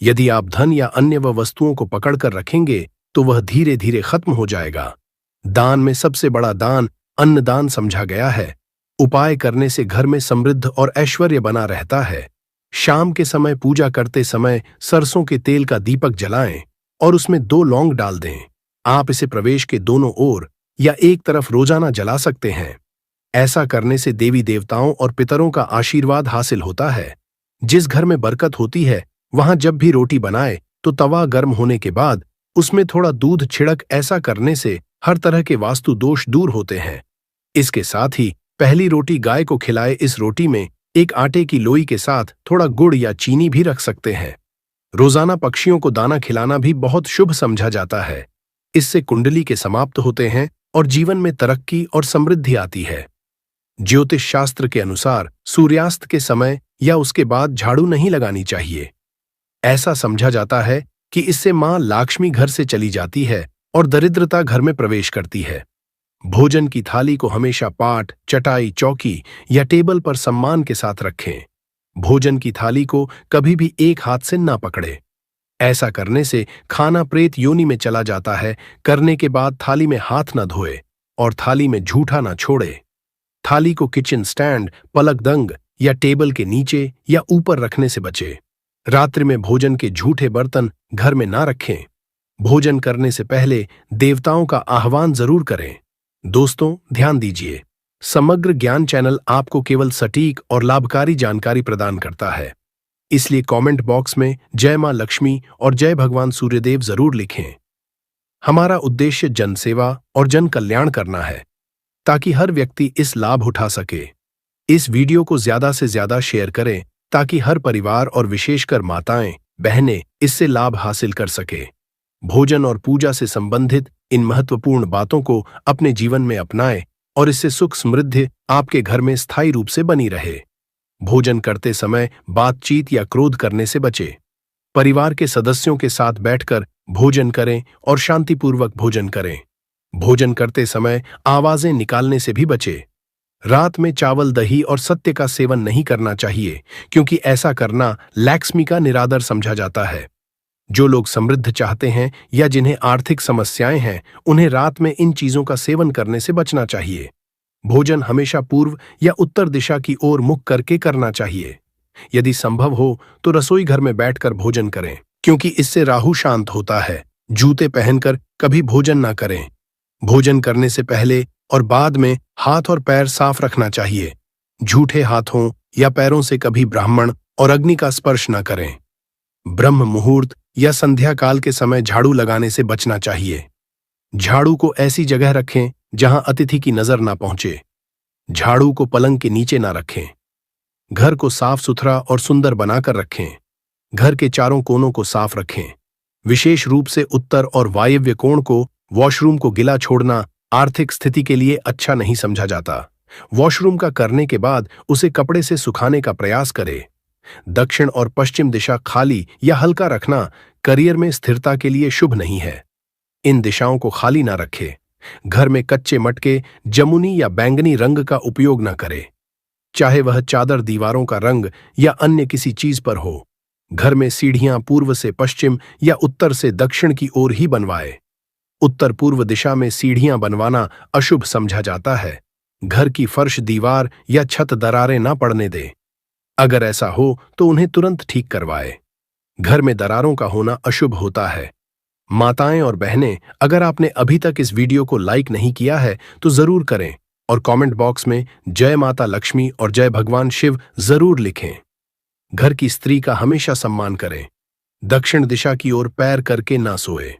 यदि आप धन या अन्य वस्तुओं को पकड़कर रखेंगे, तो वह धीरे धीरे खत्म हो जाएगा। दान में सबसे बड़ा दान अन्नदान समझा गया है। उपाय करने से घर में समृद्ध और ऐश्वर्य बना रहता है। शाम के समय पूजा करते समय सरसों के तेल का दीपक जलाएं और उसमें 2 लौंग डाल दें। आप इसे प्रवेश के दोनों ओर या एक तरफ रोजाना जला सकते हैं। ऐसा करने से देवी देवताओं और पितरों का आशीर्वाद हासिल होता है। जिस घर में बरकत होती है वहां जब भी रोटी बनाए तो तवा गर्म होने के बाद उसमें थोड़ा दूध छिड़क, ऐसा करने से हर तरह के वास्तु दोष दूर होते हैं। इसके साथ ही पहली रोटी गाय को खिलाए। इस रोटी में एक आटे की लोई के साथ थोड़ा गुड़ या चीनी भी रख सकते हैं। रोजाना पक्षियों को दाना खिलाना भी बहुत शुभ समझा जाता है। इससे कुंडली के समाप्त होते हैं और जीवन में तरक्की और समृद्धि आती है। ज्योतिष शास्त्र के अनुसार सूर्यास्त के समय या उसके बाद झाड़ू नहीं लगानी चाहिए। ऐसा समझा जाता है कि इससे मां लक्ष्मी घर से चली जाती है और दरिद्रता घर में प्रवेश करती है। भोजन की थाली को हमेशा पाट, चटाई, चौकी या टेबल पर सम्मान के साथ रखें। भोजन की थाली को कभी भी एक हाथ से ना पकड़े। ऐसा करने से खाना प्रेत योनि में चला जाता है। करने के बाद थाली में हाथ न धोए और थाली में झूठा ना छोड़े। थाली को किचन स्टैंड, पलकदंग या टेबल के नीचे या ऊपर रखने से बचे। रात्रि में भोजन के झूठे बर्तन घर में ना रखें। भोजन करने से पहले देवताओं का आह्वान जरूर करें। दोस्तों, ध्यान दीजिए, समग्र ज्ञान चैनल आपको केवल सटीक और लाभकारी जानकारी प्रदान करता है। इसलिए कमेंट बॉक्स में जय मां लक्ष्मी और जय भगवान सूर्यदेव जरूर लिखें। हमारा उद्देश्य जनसेवा और जन कल्याण करना है ताकि हर व्यक्ति इस लाभ उठा सके। इस वीडियो को ज्यादा से ज्यादा शेयर करें ताकि हर परिवार और विशेषकर माताएं, बहनें इससे लाभ हासिल कर सके। भोजन और पूजा से संबंधित इन महत्वपूर्ण बातों को अपने जीवन में अपनाएं और इससे सुख समृद्धि आपके घर में स्थायी रूप से बनी रहे। भोजन करते समय बातचीत या क्रोध करने से बचें। परिवार के सदस्यों के साथ बैठकर भोजन करें और शांतिपूर्वक भोजन करें। भोजन करते समय आवाजें निकालने से भी बचें। रात में चावल, दही और सत्य का सेवन नहीं करना चाहिए क्योंकि ऐसा करना लक्ष्मी का निरादर समझा जाता है। जो लोग समृद्ध चाहते हैं या जिन्हें आर्थिक समस्याएं हैं, उन्हें रात में इन चीजों का सेवन करने से बचना चाहिए। भोजन हमेशा पूर्व या उत्तर दिशा की ओर मुख करके करना चाहिए। यदि संभव हो तो रसोई घर में बैठकर भोजन करें क्योंकि इससे राहु शांत होता है। जूते पहनकर कभी भोजन ना करें। भोजन करने से पहले और बाद में हाथ और पैर साफ रखना चाहिए। झूठे हाथों या पैरों से कभी ब्राह्मण और अग्नि का स्पर्श न करें। ब्रह्म मुहूर्त या संध्या काल के समय झाड़ू लगाने से बचना चाहिए। झाड़ू को ऐसी जगह रखें जहां अतिथि की नजर ना पहुंचे। झाड़ू को पलंग के नीचे ना रखें। घर को साफ सुथरा और सुंदर बनाकर रखें। घर के चारों कोनों को साफ रखें। विशेष रूप से उत्तर और वायव्य कोण को, वॉशरूम को गिला छोड़ना आर्थिक स्थिति के लिए अच्छा नहीं समझा जाता। वॉशरूम का करने के बाद उसे कपड़े से सुखाने का प्रयास करें। दक्षिण और पश्चिम दिशा खाली या हल्का रखना करियर में स्थिरता के लिए शुभ नहीं है। इन दिशाओं को खाली ना रखें। घर में कच्चे मटके, जमुनी या बैंगनी रंग का उपयोग न करें, चाहे वह चादर, दीवारों का रंग या अन्य किसी चीज पर हो। घर में सीढ़ियां पूर्व से पश्चिम या उत्तर से दक्षिण की ओर ही बनवाए। उत्तर पूर्व दिशा में सीढ़ियां बनवाना अशुभ समझा जाता है। घर की फर्श, दीवार या छत दरारें ना पड़ने दें। अगर ऐसा हो तो उन्हें तुरंत ठीक करवाए। घर में दरारों का होना अशुभ होता है। माताएं और बहनें, अगर आपने अभी तक इस वीडियो को लाइक नहीं किया है तो जरूर करें और कमेंट बॉक्स में जय माता लक्ष्मी और जय भगवान शिव जरूर लिखें। घर की स्त्री का हमेशा सम्मान करें। दक्षिण दिशा की ओर पैर करके ना सोए।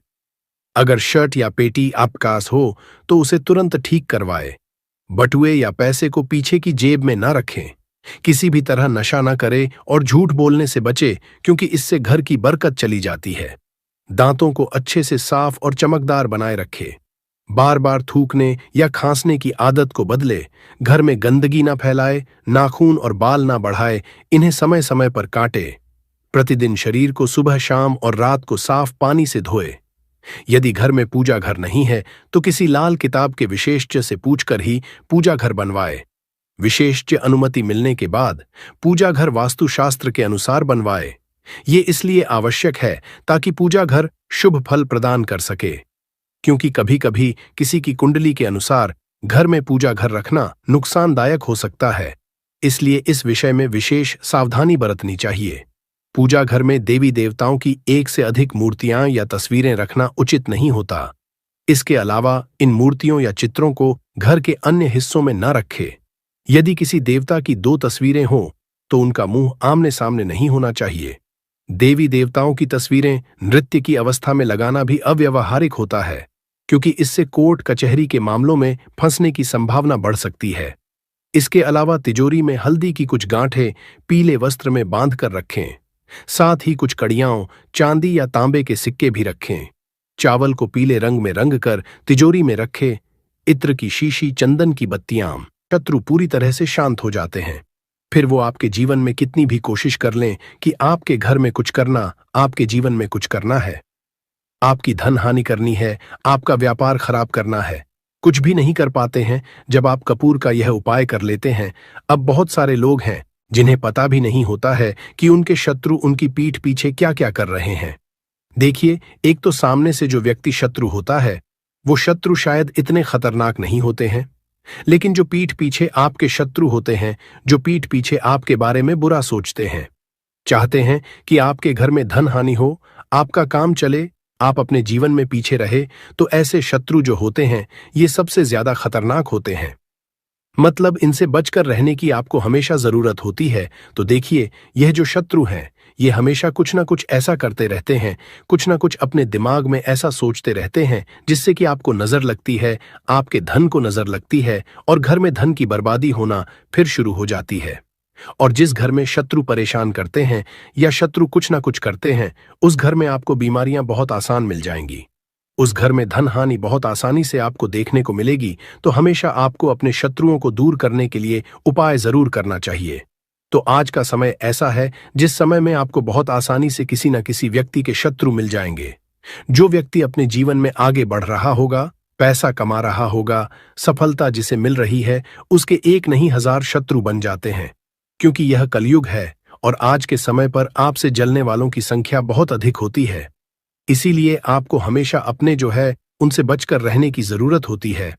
अगर शर्ट या पेटी आपकास हो तो उसे तुरंत ठीक करवाए। बटुए या पैसे को पीछे की जेब में ना रखें। किसी भी तरह नशा ना करे और झूठ बोलने से बचे क्योंकि इससे घर की बरकत चली जाती है। दांतों को अच्छे से साफ और चमकदार बनाए रखे। बार बार थूकने या खांसने की आदत को बदले। घर में गंदगी ना फैलाए। नाखून और बाल ना बढ़ाए। इन्हें समय समय पर काटे। प्रतिदिन शरीर को सुबह, शाम और रात को साफ पानी से धोए। यदि घर में पूजा घर नहीं है तो किसी लाल किताब के विशेषज्ञ से पूछकर ही पूजा घर बनवाए। विशेषज्ञ अनुमति मिलने के बाद पूजा घर वास्तुशास्त्र के अनुसार बनवाए। ये इसलिए आवश्यक है ताकि पूजा घर शुभ फल प्रदान कर सके, क्योंकि कभी कभी किसी की कुंडली के अनुसार घर में पूजा घर रखना नुकसानदायक हो सकता है। इसलिए इस विषय में विशेष सावधानी बरतनी चाहिए। पूजा घर में देवी देवताओं की एक से अधिक मूर्तियां या तस्वीरें रखना उचित नहीं होता। इसके अलावा इन मूर्तियों या चित्रों को घर के अन्य हिस्सों में न रखें। यदि किसी देवता की 2 तस्वीरें हों तो उनका मुंह आमने सामने नहीं होना चाहिए। देवी देवताओं की तस्वीरें नृत्य की अवस्था में लगाना भी अव्यावहारिक होता है, क्योंकि इससे कोर्ट कचहरी के मामलों में फंसने की संभावना बढ़ सकती है। इसके अलावा तिजोरी में हल्दी की कुछ गांठें पीले वस्त्र में बांध कर रखें। साथ ही कुछ कड़ियाओं, चांदी या तांबे के सिक्के भी रखें। चावल को पीले रंग में रंग कर तिजोरी में रखें। इत्र की शीशी, चंदन की बत्तियां, शत्रु पूरी तरह से शांत हो जाते हैं। फिर वो आपके जीवन में कितनी भी कोशिश कर लें कि आपके घर में कुछ करना, आपके जीवन में कुछ करना है, आपकी धन हानि करनी है, आपका व्यापार खराब करना है, कुछ भी नहीं कर पाते हैं जब आप कपूर का यह उपाय कर लेते हैं। अब बहुत सारे लोग हैं जिन्हें पता भी नहीं होता है कि उनके शत्रु उनकी पीठ पीछे क्या क्या कर रहे हैं। देखिए, एक तो सामने से जो व्यक्ति शत्रु होता है, वो शत्रु शायद इतने खतरनाक नहीं होते हैं, लेकिन जो पीठ पीछे आपके शत्रु होते हैं, जो पीठ पीछे आपके बारे में बुरा सोचते हैं, चाहते हैं कि आपके घर में धन हानि हो, आपका काम चले, आप अपने जीवन में पीछे रहे, तो ऐसे शत्रु जो होते हैं ये सबसे ज्यादा खतरनाक होते हैं। मतलब इनसे बचकर रहने की आपको हमेशा जरूरत होती है। तो देखिए, यह जो शत्रु हैं ये हमेशा कुछ ना कुछ ऐसा करते रहते हैं, कुछ ना कुछ अपने दिमाग में ऐसा सोचते रहते हैं जिससे कि आपको नजर लगती है, आपके धन को नजर लगती है और घर में धन की बर्बादी होना फिर शुरू हो जाती है। और जिस घर में शत्रु परेशान करते हैं या शत्रु कुछ ना कुछ करते हैं, उस घर में आपको बीमारियां बहुत आसान मिल जाएंगी। उस घर में धन हानि बहुत आसानी से आपको देखने को मिलेगी। तो हमेशा आपको अपने शत्रुओं को दूर करने के लिए उपाय जरूर करना चाहिए। तो आज का समय ऐसा है जिस समय में आपको बहुत आसानी से किसी न किसी व्यक्ति के शत्रु मिल जाएंगे। जो व्यक्ति अपने जीवन में आगे बढ़ रहा होगा, पैसा कमा रहा होगा, सफलता जिसे मिल रही है, उसके एक नहीं 1000 शत्रु बन जाते हैं। क्योंकि यह कलयुग है और आज के समय पर आपसे जलने वालों की संख्या बहुत अधिक होती है। इसीलिए आपको हमेशा अपने जो है उनसे बचकर रहने की जरूरत होती है।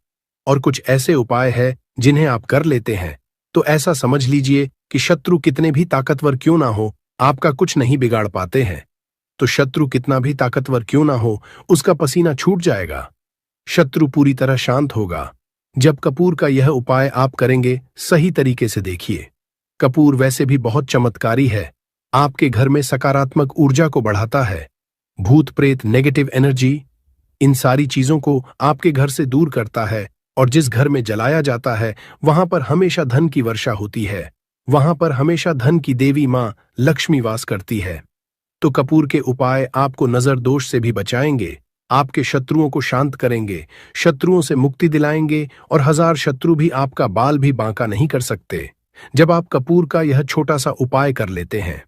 और कुछ ऐसे उपाय हैं जिन्हें आप कर लेते हैं तो ऐसा समझ लीजिए कि शत्रु कितने भी ताकतवर क्यों ना हो, आपका कुछ नहीं बिगाड़ पाते हैं। तो शत्रु कितना भी ताकतवर क्यों ना हो, उसका पसीना छूट जाएगा, शत्रु पूरी तरह शांत होगा जब कपूर का यह उपाय आप करेंगे। सही तरीके से देखिए, कपूर वैसे भी बहुत चमत्कारी है। आपके घर में सकारात्मक ऊर्जा को बढ़ाता है, भूत प्रेत, नेगेटिव एनर्जी, इन सारी चीजों को आपके घर से दूर करता है। और जिस घर में जलाया जाता है वहां पर हमेशा धन की वर्षा होती है, वहां पर हमेशा धन की देवी मां लक्ष्मी वास करती है। तो कपूर के उपाय आपको नजर दोष से भी बचाएंगे, आपके शत्रुओं को शांत करेंगे, शत्रुओं से मुक्ति दिलाएंगे और 1000 शत्रु भी आपका बाल भी बांका नहीं कर सकते जब आप कपूर का यह छोटा सा उपाय कर लेते हैं।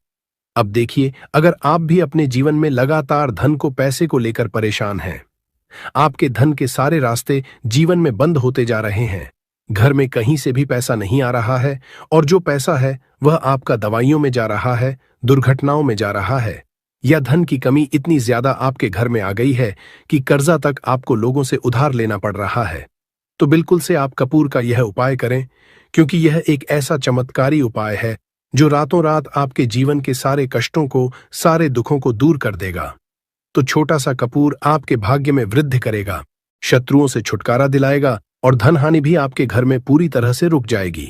अब देखिए, अगर आप भी अपने जीवन में लगातार धन को, पैसे को लेकर परेशान हैं, आपके धन के सारे रास्ते जीवन में बंद होते जा रहे हैं, घर में कहीं से भी पैसा नहीं आ रहा है और जो पैसा है वह आपका दवाइयों में जा रहा है, दुर्घटनाओं में जा रहा है, या धन की कमी इतनी ज्यादा आपके घर में आ गई है कि कर्जा तक आपको लोगों से उधार लेना पड़ रहा है, तो बिल्कुल से आप कपूर का यह उपाय करें, क्योंकि यह एक ऐसा चमत्कारी उपाय है जो रातों रात आपके जीवन के सारे कष्टों को, सारे दुखों को दूर कर देगा। तो छोटा सा कपूर आपके भाग्य में वृद्धि करेगा, शत्रुओं से छुटकारा दिलाएगा और धन हानि भी आपके घर में पूरी तरह से रुक जाएगी।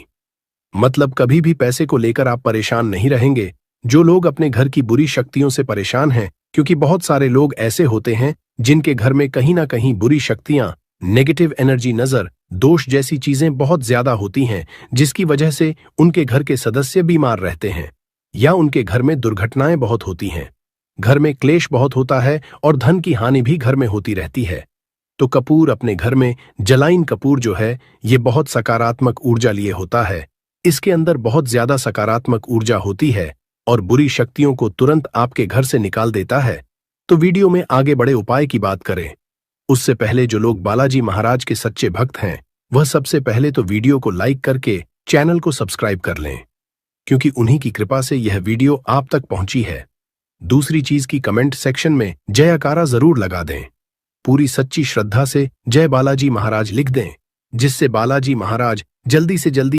मतलब कभी भी पैसे को लेकर आप परेशान नहीं रहेंगे। जो लोग अपने घर की बुरी शक्तियों से परेशान हैं, क्योंकि बहुत सारे लोग ऐसे होते हैं जिनके घर में कहीं ना कहीं बुरी शक्तियां, नेगेटिव एनर्जी, नजर दोष जैसी चीजें बहुत ज्यादा होती हैं, जिसकी वजह से उनके घर के सदस्य बीमार रहते हैं या उनके घर में दुर्घटनाएं बहुत होती हैं, घर में क्लेश बहुत होता है और धन की हानि भी घर में होती रहती है। तो कपूर अपने घर में, जलाइन कपूर जो है ये बहुत सकारात्मक ऊर्जा लिए होता है, इसके अंदर बहुत ज्यादा सकारात्मक ऊर्जा होती है और बुरी शक्तियों को तुरंत आपके घर से निकाल देता है। तो वीडियो में आगे बड़े उपाय की बात करें उससे पहले जो लोग बालाजी महाराज के सच्चे भक्त हैं वह सबसे पहले तो वीडियो को लाइक करके चैनल को सब्सक्राइब कर लें, क्योंकि उन्हीं की कृपा से यह वीडियो आप तक पहुंची है। दूसरी चीज की कमेंट सेक्शन में जयकारा जरूर लगा दें, पूरी सच्ची श्रद्धा से जय बालाजी महाराज लिख दें, जिससे बालाजी महाराज जल्दी से जल्दी